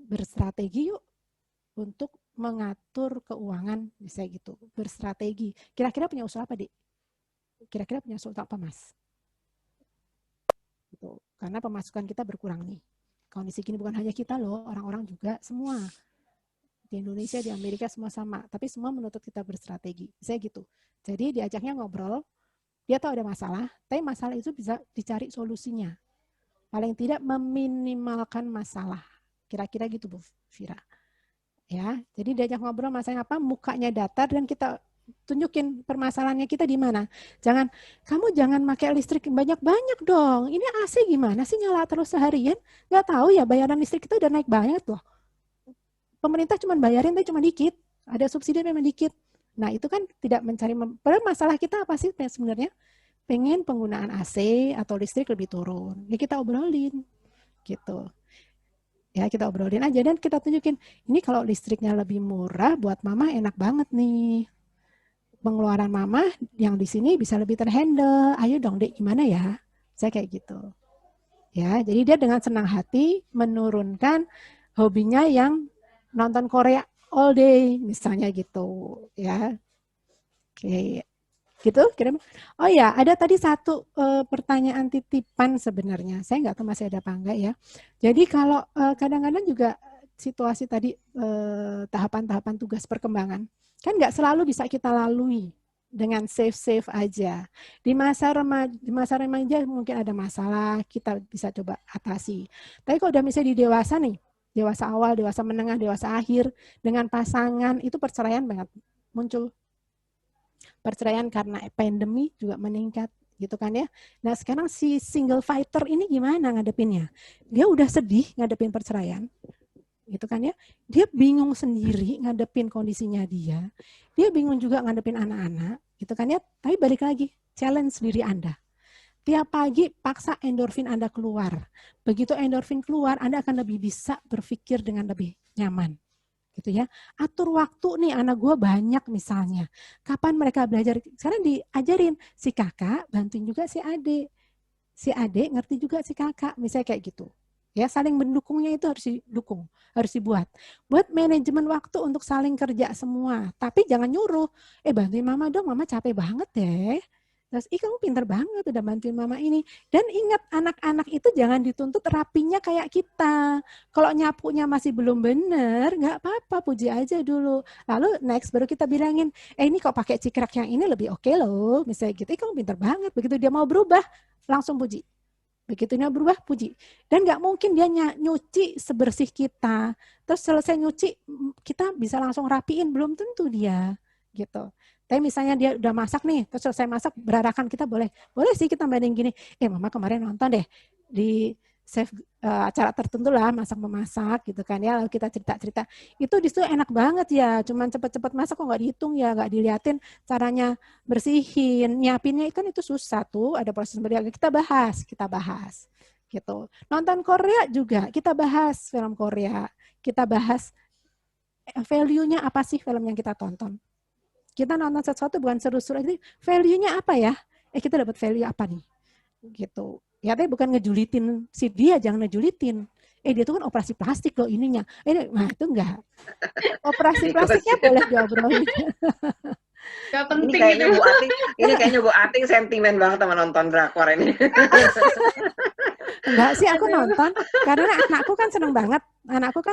berstrategi yuk untuk mengatur keuangan, bisa gitu, berstrategi. Kira-kira punya usaha apa, Dik? Kira-kira punya usaha apa, Mas? Gitu. Karena pemasukan kita berkurang nih. Kondisi gini bukan hanya kita loh, orang-orang juga semua. Di Indonesia, di Amerika semua sama. Tapi semua menuntut kita berstrategi. Bisa gitu. Jadi diajaknya ngobrol, dia tahu ada masalah, tapi masalah itu bisa dicari solusinya. Paling tidak meminimalkan masalah. Kira-kira gitu, Bu Fira. Ya, jadi diajak ngobrol masalahnya apa, mukanya datar dan kita tunjukin permasalahannya kita di mana. Kamu jangan pakai listrik banyak-banyak dong. Ini AC gimana sih nyala terus seharian? Nggak tahu ya bayaran listrik itu udah naik banget loh. Pemerintah cuma bayarin tapi cuma dikit. Ada subsidi memang dikit. Nah itu kan tidak mencari, padahal masalah kita apa sih sebenarnya? Pengen penggunaan AC atau listrik lebih turun. Ya kita obrolin gitu. Ya kita obrolin aja dan kita tunjukin, ini kalau listriknya lebih murah buat mama enak banget nih. Pengeluaran mama yang di sini bisa lebih terhandle. Ayo dong Dek, gimana ya? Saya kayak gitu. Ya, jadi dia dengan senang hati menurunkan hobinya yang nonton Korea all day misalnya gitu, ya. Oke. Gitu kira. Oh ya, ada tadi satu pertanyaan titipan sebenarnya. Saya nggak tahu masih ada apa enggak ya. Jadi kalau kadang-kadang juga situasi tadi tahapan-tahapan tugas perkembangan kan nggak selalu bisa kita lalui dengan safe aja. Di masa remaja mungkin ada masalah, kita bisa coba atasi. Tapi kalau udah misalnya di dewasa nih, dewasa awal, dewasa menengah, dewasa akhir, dengan pasangan itu perceraian banget muncul. Perceraian karena pandemi juga meningkat gitu kan ya. Nah sekarang si single fighter ini gimana ngadepinnya? Dia udah sedih ngadepin perceraian gitu kan ya. Dia bingung sendiri ngadepin kondisinya dia. Dia bingung juga ngadepin anak-anak gitu kan ya. Tapi balik lagi, challenge diri Anda. Tiap pagi paksa endorfin Anda keluar. Begitu endorfin keluar, Anda akan lebih bisa berpikir dengan lebih nyaman. Gitu ya. Atur waktu nih anak gue banyak misalnya. Kapan mereka belajar? Sekarang diajarin si kakak bantuin juga si adik. Si adik ngerti juga si kakak, misalnya kayak gitu. Ya, saling mendukungnya itu harus didukung, harus dibuat. Buat manajemen waktu untuk saling kerja semua. Tapi jangan nyuruh, bantuin mama dong, mama capek banget deh. Terus, kamu pintar banget udah bantuin mama ini. Dan ingat, anak-anak itu jangan dituntut rapinya kayak kita. Kalau nyapunya masih belum bener, nggak apa-apa, puji aja dulu. Lalu next baru kita bilangin, ini kok pakai cikrak yang ini lebih oke loh. Misalnya gitu, kamu pintar banget. Begitu dia mau berubah, langsung puji. Begitu dia berubah, puji. Dan nggak mungkin dia nyuci sebersih kita. Terus selesai nyuci, kita bisa langsung rapiin. Belum tentu dia. Gitu. Tapi misalnya dia udah masak nih, terus selesai masak, berarakan kita boleh sih kita banding gini. Mama kemarin nonton deh di acara tertentu lah, masak-memasak gitu kan ya. Lalu kita cerita-cerita. Itu di situ enak banget ya. Cuman cepet-cepet masak kok nggak dihitung ya, nggak diliatin caranya bersihin, nyiapinnya kan itu susah tuh. Ada proses berjalan. Kita bahas gitu. Nonton Korea juga kita bahas film Korea. Kita bahas value-nya apa sih film yang kita tonton. Kita nonton sesuatu bukan seru-seru aja. Value-nya apa ya? Kita dapat value apa nih? Gitu. Ya, tapi bukan ngejulitin si dia, jangan ngejulitin. Dia tuh kan operasi plastik loh ininya. Nah itu enggak. Operasi plastiknya boleh diobrolin. Gak penting ini kayaknya gitu. Ini kayaknya Bu Ating sentimen banget sama nonton drakor ini. Enggak sih, aku nonton karena anakku kan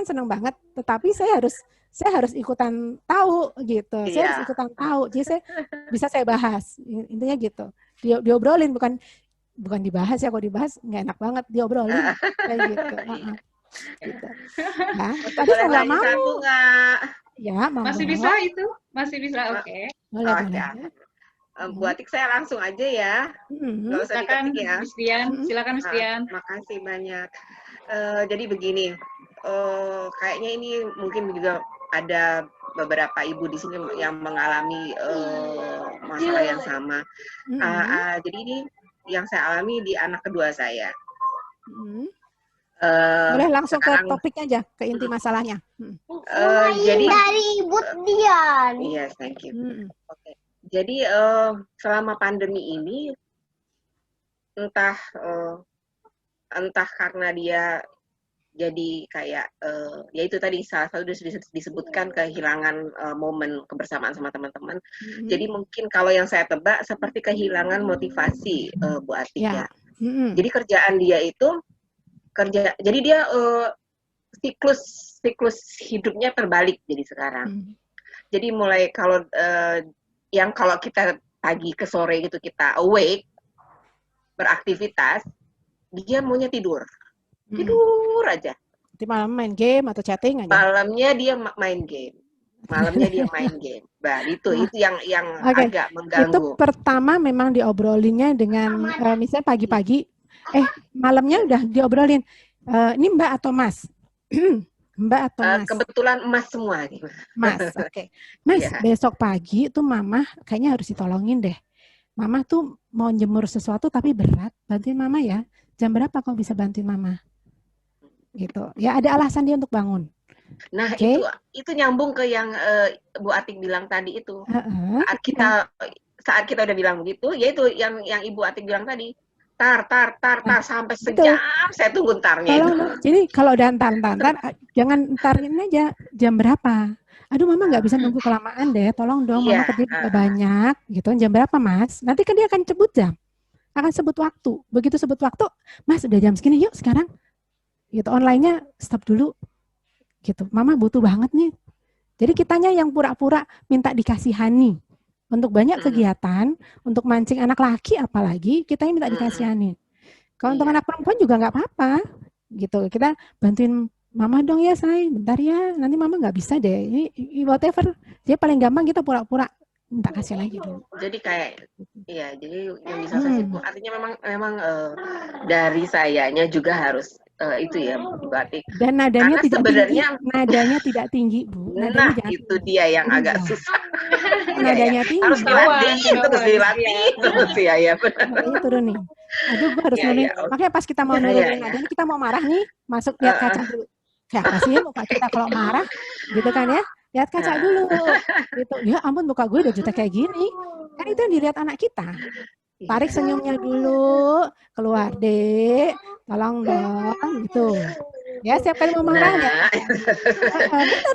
seneng banget. Tetapi saya harus ikutan tahu gitu. Saya harus ikutan tahu. Jadi saya bahas. Intinya gitu. Diobrolin bukan dibahas ya, kalau dibahas nggak enak banget, diobrolin kayak gitu. Gitu. Nah, tapi saya nggak mau. Ya, masih bisa itu, oke. Boleh. Bu Atik saya langsung aja ya. Nggak usah diketik ya. Silakan Miss Dian. Makasih banyak. Jadi begini, kayaknya ini mungkin juga ada beberapa ibu di sini yang mengalami masalah yang sama. Jadi ini yang saya alami di anak kedua saya. Boleh langsung ke topik aja, ke inti masalahnya. Jadi dari Ibu Dian. Yes, thank you. Okay. Jadi selama pandemi ini entah karena dia jadi kayak ya itu tadi salah satu disebutkan kehilangan momen kebersamaan sama teman-teman. Jadi mungkin kalau yang saya tebak seperti kehilangan motivasi Bu Atik ya. Jadi kerjaan dia itu jadi dia siklus hidupnya terbalik jadi sekarang. Jadi mulai kalau kita pagi ke sore gitu kita awake beraktivitas, dia maunya tidur aja. Nanti malam main game atau chatting aja. Malamnya dia main game. Bah, itu yang agak mengganggu. Itu pertama memang diobrolinnya dengan misalnya pagi-pagi, malamnya udah diobrolin. Ini Mbak atau Mas? Mbak atau Mas? Kebetulan Mas semua. Mas, oke. Mas, besok pagi tuh Mama kayaknya harus ditolongin deh. Mama tuh mau jemur sesuatu tapi berat. Bantuin Mama ya. Jam berapa kau bisa bantuin Mama? Gitu. Ya ada alasan dia untuk bangun. Nah, itu nyambung ke yang Bu Atik bilang tadi itu. Saat kita udah bilang begitu, yaitu yang Ibu Atik bilang tadi. Tar sampai sejam saya tunggu ntarnya itu. Jadi kalau udah ntar jangan ntarin aja jam berapa. Aduh Mama nggak bisa nunggu kelamaan deh, tolong dong Mama kerja juga banyak gitu. Jam berapa Mas? Nanti kan dia akan sebut jam, akan sebut waktu. Begitu sebut waktu, Mas udah jam segini yuk sekarang. Gitu online-nya stop dulu. Gitu. Mama butuh banget nih. Jadi kitanya yang pura-pura minta dikasihani. Untuk banyak kegiatan, untuk mancing anak laki apalagi, kita yang minta dikasihani. Kalau untuk anak perempuan juga nggak apa-apa. Gitu. Kita bantuin Mama dong ya, say. Bentar ya, nanti Mama nggak bisa deh. Ini whatever. Dia paling gampang kita pura-pura minta kasih lagi dulu. Jadi kayak, jadi yang bisa saya itu artinya memang dari sayanya juga harus itu ya Bu Atik. Dan nadanya tidak sebenarnya tinggi. Nadanya tidak tinggi Bu. Nadanya itu dia yang agak susah. Nadanya tinggi. Harus dilatih terus ya benar. Nadanya turun nih. Aduh, gue harus nurunin. Makanya pas kita mau nurunin nadanya, kita mau marah nih, masuk lihat kaca dulu. Siapa sih muka kita kalau marah, gitu kan ya? Lihat kaca dulu. Gitu. Ya ampun, muka gue udah jutek kayak gini. Kan itu yang dilihat anak kita. Tarik senyumnya dulu, keluar dek, tolong dong, gitu. Ya setiap kali mau marah ya,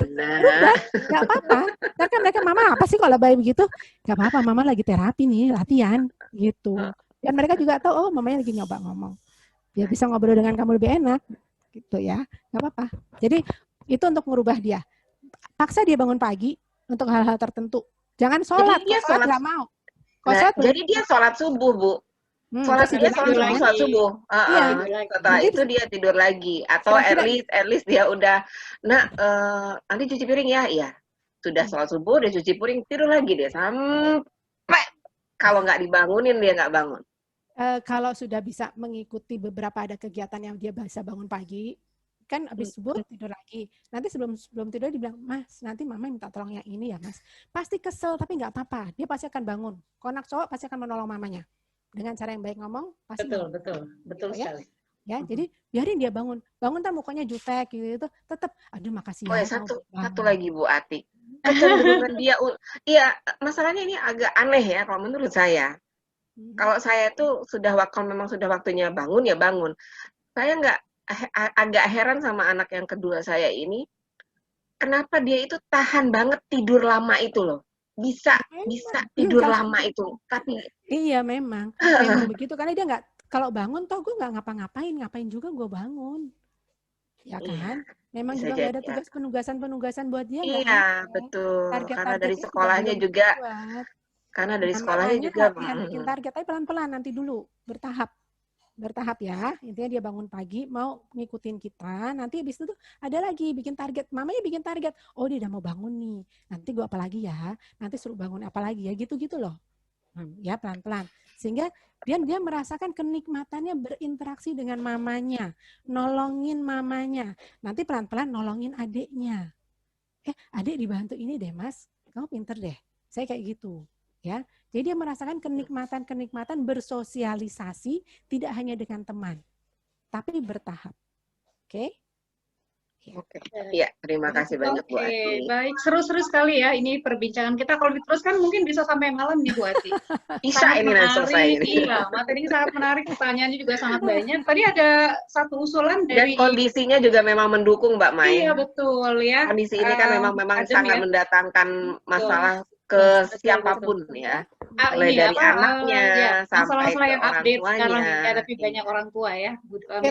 berubah, nggak apa-apa. Ntar kan mereka, Mama apa sih kalau bayi begitu? Nggak apa-apa, Mama lagi terapi nih, latihan, gitu. Dan mereka juga tahu, oh mamanya lagi nyoba ngomong. Biar bisa ngobrol dengan kamu lebih enak, gitu ya, nggak apa-apa. Jadi itu untuk merubah dia. Paksa dia bangun pagi untuk hal-hal tertentu. Jangan sholat, sholat nggak mau. Jadi dia sholat subuh, Bu. Sholat terus tidur dia lagi sholat kan? subuh. Iya. Setelah Nanti itu dia tidur lagi. Atau at kira-kira least dia udah, nak nanti cuci piring ya. Iya. Sudah sholat subuh, dia cuci piring, tidur lagi dia sampai kalau nggak dibangunin dia nggak bangun. Kalau sudah bisa mengikuti beberapa ada kegiatan yang dia bisa bangun pagi, kan habis subuh tidur lagi. Nanti sebelum tidur dibilang, Mas, nanti mama minta tolong yang ini ya, Mas. Pasti kesel, tapi nggak apa-apa. Dia pasti akan bangun. Kalau anak cowok pasti akan menolong mamanya. Dengan cara yang baik ngomong, pasti betul ya. sekali. Ya, jadi biarin dia bangun. Bangun tak mukanya jutek gitu, tetap aduh makasih Oh ya. ya, satu lagi Bu Ati. Kecenderungan dia, iya, masalahnya ini agak aneh ya kalau menurut saya. Kalau saya tuh memang sudah waktunya bangun ya bangun. Saya agak heran sama anak yang kedua saya ini. Kenapa dia itu tahan banget tidur lama itu loh. Bisa tidur lama itu. Tapi iya memang begitu karena dia nggak, kalau bangun toh gue nggak ngapain juga gue bangun. Ya kan? Memang juga nggak ada tugas penugasan buat dia. Iya, betul. Karena dari sekolahnya juga. Karena dari sekolahnya juga bikin target, tapi pelan-pelan nanti dulu, bertahap ya. Intinya dia bangun pagi mau ngikutin kita, nanti habis itu tuh ada lagi bikin target. Mamanya bikin target. Oh, dia udah mau bangun nih. Nanti gue apa lagi ya? Nanti suruh bangun apa lagi ya? Gitu-gitu loh. Ya pelan-pelan. Sehingga dia merasakan kenikmatannya berinteraksi dengan mamanya, nolongin mamanya. Nanti pelan-pelan nolongin adiknya. Adik dibantu ini deh, Mas. Kamu pinter deh. Saya kayak gitu. Ya, jadi dia merasakan kenikmatan bersosialisasi tidak hanya dengan teman, tapi bertahap. Oke? Oke. Iya, terima kasih banyak Bu Ati. Baik, seru-seru sekali ya ini perbincangan kita. Kalau diteruskan mungkin bisa sampai malam nih Bu Ati. Bisa ini nanti selesai ini. Iya, materinya sangat menarik, pertanyaannya juga sangat banyak. Tadi ada satu usulan dari... Dan kondisinya juga memang mendukung Mbak Mai. Iya, betul ya. Kondisi ini kan memang sangat mendatangkan masalah ke siapapun ya. Mulai dari anaknya sampai masalah-masalah yang ke update orang sekarang tuanya. ya, tapi banyak orang tua ya.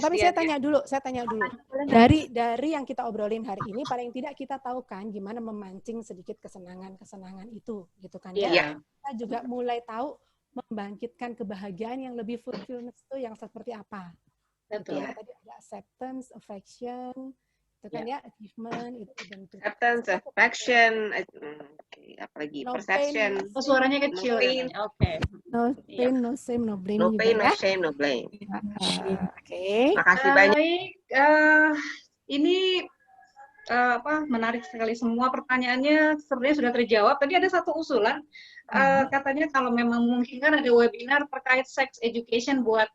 Tapi saya tanya dulu. Dari yang kita obrolin hari ini, paling tidak kita tahu kan gimana memancing sedikit kesenangan itu, gitu kan ya. Kita juga mulai tahu membangkitkan kebahagiaan yang lebih fulfillment itu yang seperti apa. Betul. Tadi ada acceptance, affection, itu kan ya, achievement, itu bentuk. Acceptance, affection, apalagi perception. Suaranya kecil. Oke. No pain, no shame, no blame. No pain, no shame, no blame. Oke. Makasih banyak. Baik, ini menarik sekali semua pertanyaannya sebenarnya sudah terjawab. Tadi ada satu usulan, katanya kalau memang memungkinkan ada webinar terkait sex education buat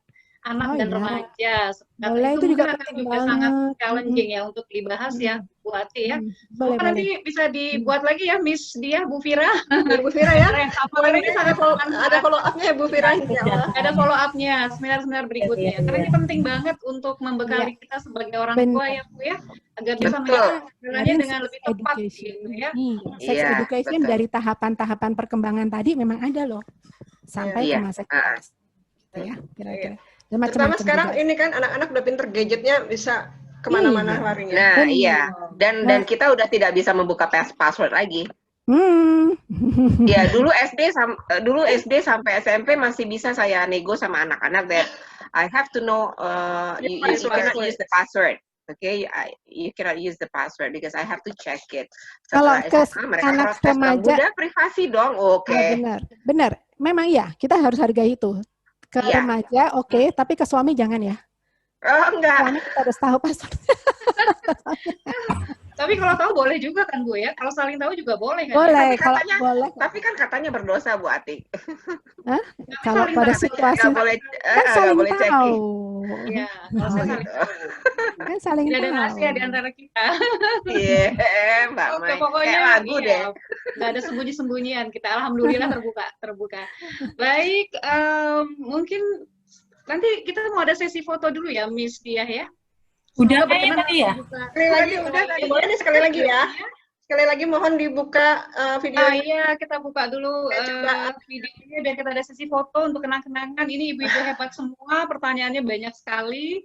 anak dan remaja. Boleh, itu juga penting juga sangat challenging ya untuk dibahas ya Bu Ati ya. Boleh. Nanti bisa dibuat lagi ya Miss Bu Fira. Bu Fira ya. Ini sangat ada follow up-nya Bu Fira. Ada follow up-nya seminar-seminar berikutnya. Karena ini penting banget untuk membekali kita sebagai orang tua ya Bu ya, agar bisa menjalankannya dengan lebih tepat gitu ya. Sex education dari tahapan-tahapan perkembangan tadi memang ada loh sampai ke masa kita. Gitu ya, kira-kira. Terutama sekarang ini kan anak-anak udah pinter gadgetnya, bisa kemana-mana larinya. Nah iya, dan kita udah tidak bisa membuka password lagi. Ya dulu SD sampai SMP masih bisa saya nego sama anak-anak that I have to know you cannot use the password. Okay, you cannot use the password because I have to check it. Kalau ke anak remaja, udah privasi dong. Oke. Benar. Memang iya, kita harus hargai itu. Ke remaja, oke, tapi ke suami jangan ya. Oh, enggak. Suami kita harus tahu password. Tapi kalau tahu boleh juga kan Bu ya? Kalau saling tahu juga boleh kan? Boleh, boleh. Tapi kan katanya berdosa Bu Ati. Kalau pada situasi kan saling tahu. Iya, kalau saya saling tahu. Kan saling tahu. Tidak ada rahasia di antara kita. Iya, Mbak Mai. Pokoknya lagu deh. Nggak ada sembunyi-sembunyian. Kita alhamdulillah terbuka. Baik, mungkin nanti kita mau ada sesi foto dulu ya, Miss Diah ya. Udah kayaknya tadi ya? Sekali lagi, udah. Boleh nih sekali lagi ya. Sekali lagi mohon dibuka video. Iya, kita buka dulu videonya dan kita ada sesi foto untuk kenang-kenangan. Ini ibu-ibu hebat semua, pertanyaannya banyak sekali.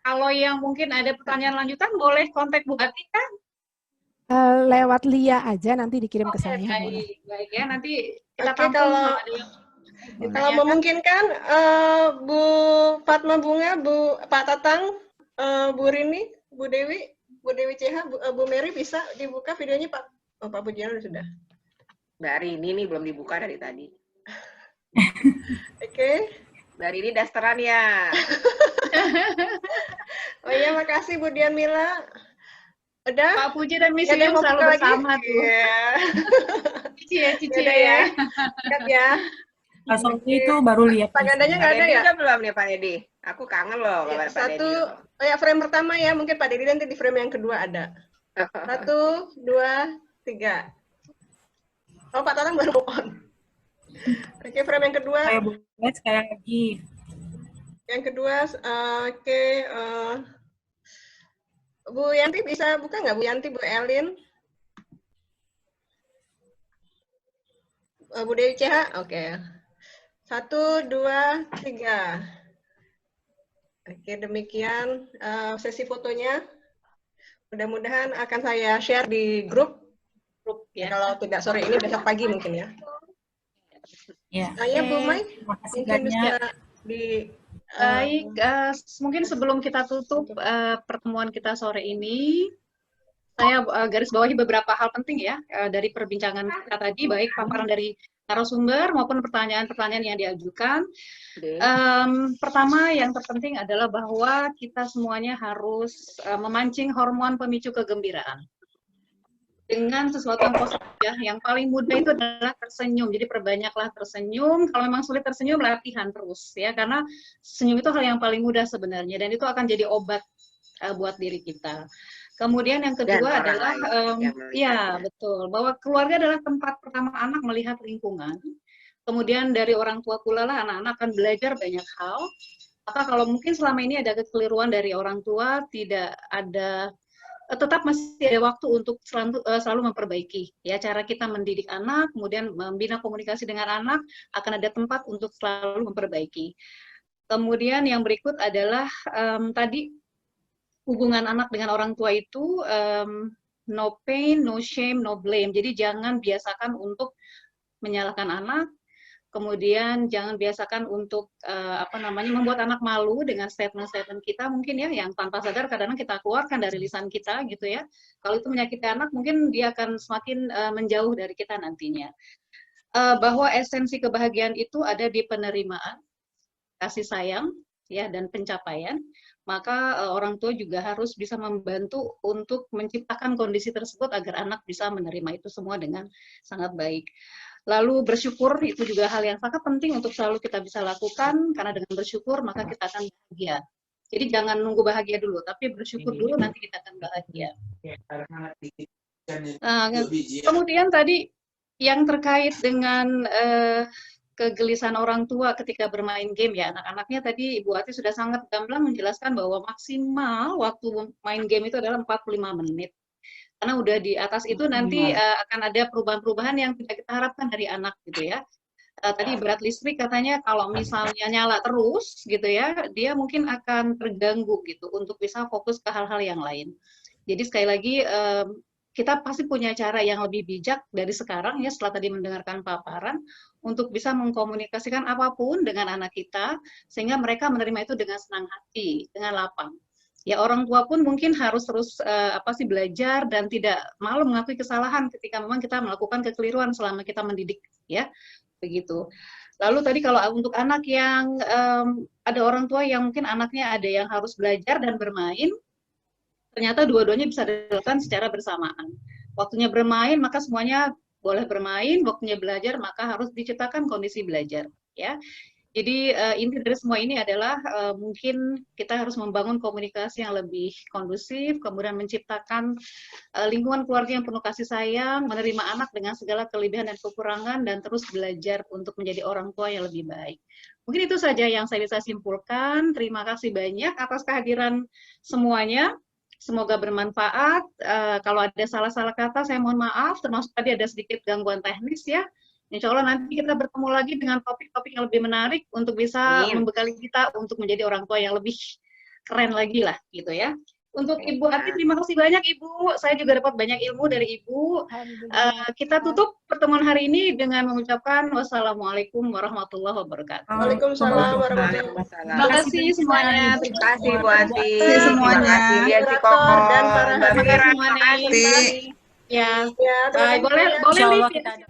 Kalau yang mungkin ada pertanyaan lanjutan, boleh kontak Bu Ati kan? Lewat Lia aja, nanti dikirim ke saya. Baik ya. Nanti kita Kalau memungkinkan, Bu Fatma Bunga, Pak Tatang, Bu Rini, Bu Dewi CH, Bu Mary bisa dibuka videonya Pak? Oh, Pak Pujian sudah. Mbak Rini nih belum dibuka dari tadi. Oke. Mbak Rini dasteran ya. Oh iya, makasih Bu Dian Mila. Udah? Pak Puji dan Miss Yum selalu bersama tuh. Iya. Cici ya. Dekat ya. Pas waktu itu baru lihat. Pak Gandanya nggak ada ya? Udah belum nih Pak Dedi? Aku kangen loh Ya, Pak Dedi. oh ya, frame pertama ya, mungkin Pak Dedi nanti di frame yang kedua ada. 1, 2, 3. Oh, Pak Tatang baru on. Oke, frame yang kedua. Saya boleh sekali lagi. Yang kedua, oke. Bu Yanti bisa buka nggak Bu Yanti, Bu Elin? Bu Dewi CH? Oke. 1, 2, 3. Oke, demikian sesi fotonya. Mudah-mudahan akan saya share di grup. Ya. Kalau tidak sore ini, besok pagi mungkin ya. Ya. Saya Bu Mai, mungkin bisa di... Baik, mungkin sebelum kita tutup pertemuan kita sore ini, saya garis bawahi beberapa hal penting ya dari perbincangan kita tadi, baik paparan dari narasumber maupun pertanyaan-pertanyaan yang diajukan. Pertama, yang terpenting adalah bahwa kita semuanya harus memancing hormon pemicu kegembiraan dengan sesuatu yang positif ya. Yang paling mudah itu adalah tersenyum. Jadi perbanyaklah tersenyum. Kalau memang sulit tersenyum, latihan terus ya, karena senyum itu hal yang paling mudah sebenarnya, dan itu akan jadi obat buat diri kita. Kemudian yang kedua adalah ya betul, bahwa keluarga adalah tempat pertama anak melihat lingkungan. Kemudian dari orang tua pula lah anak-anak akan belajar banyak hal. Maka kalau mungkin selama ini ada kekeliruan dari orang tua, tidak ada, tetap masih ada waktu untuk selalu memperbaiki ya cara kita mendidik anak, kemudian membina komunikasi dengan anak, akan ada tempat untuk selalu memperbaiki. Kemudian yang berikut adalah tadi hubungan anak dengan orang tua itu no pain, no shame, no blame. Jadi jangan biasakan untuk menyalahkan anak. Kemudian jangan biasakan untuk membuat anak malu dengan statement-statement kita mungkin ya, yang tanpa sadar kadang-kadang kita keluarkan dari lisan kita gitu ya. Kalau itu menyakiti anak, mungkin dia akan semakin menjauh dari kita nantinya. Bahwa esensi kebahagiaan itu ada di penerimaan, kasih sayang ya, dan pencapaian. Maka orang tua juga harus bisa membantu untuk menciptakan kondisi tersebut agar anak bisa menerima itu semua dengan sangat baik. Lalu bersyukur itu juga hal yang sangat penting untuk selalu kita bisa lakukan, karena dengan bersyukur maka kita akan bahagia. Jadi jangan nunggu bahagia dulu, tapi bersyukur dulu, nanti kita akan bahagia. Kemudian tadi yang terkait dengan kegelisahan orang tua ketika bermain game ya, anak-anaknya tadi Ibu Ati sudah sangat gamblang menjelaskan bahwa maksimal waktu main game itu adalah 45 menit. Karena udah di atas itu nanti akan ada perubahan-perubahan yang tidak kita harapkan dari anak gitu ya. Tadi berat listrik katanya kalau misalnya nyala terus gitu ya, dia mungkin akan terganggu gitu untuk bisa fokus ke hal-hal yang lain. Jadi sekali lagi kita pasti punya cara yang lebih bijak dari sekarang ya, setelah tadi mendengarkan paparan, untuk bisa mengkomunikasikan apapun dengan anak kita sehingga mereka menerima itu dengan senang hati, dengan lapang. Ya orang tua pun mungkin harus terus belajar dan tidak malu mengakui kesalahan ketika memang kita melakukan kekeliruan selama kita mendidik ya, begitu. Lalu tadi kalau untuk anak yang ada orang tua yang mungkin anaknya ada yang harus belajar dan bermain, ternyata dua-duanya bisa dilakukan secara bersamaan. Waktunya bermain maka semuanya boleh bermain, waktunya belajar maka harus diciptakan kondisi belajar ya. Jadi inti dari semua ini adalah mungkin kita harus membangun komunikasi yang lebih kondusif, kemudian menciptakan lingkungan keluarga yang penuh kasih sayang, menerima anak dengan segala kelebihan dan kekurangan, dan terus belajar untuk menjadi orang tua yang lebih baik. Mungkin itu saja yang saya bisa simpulkan. Terima kasih banyak atas kehadiran semuanya. Semoga bermanfaat. Kalau ada salah-salah kata, saya mohon maaf, termasuk tadi ada sedikit gangguan teknis ya. Insya Allah nanti kita bertemu lagi dengan topik-topik yang lebih menarik untuk bisa membekali kita untuk menjadi orang tua yang lebih keren lagi lah gitu ya. Untuk Ibu Ati, terima kasih banyak Ibu. Saya juga dapat banyak ilmu dari Ibu. Kita tutup pertemuan hari ini dengan mengucapkan wassalamualaikum warahmatullahi wabarakatuh. Waalaikumsalam warahmatullahi wabarakatuh. Terima kasih semuanya. Terima kasih Bu Ati. Terima kasih semuanya. Terima kasih Lian Cikoko. Dan para Mbak Mira, semuanya. terima kasih. Ya, Ya, terima kasih. boleh Insya Allah lihat kita ada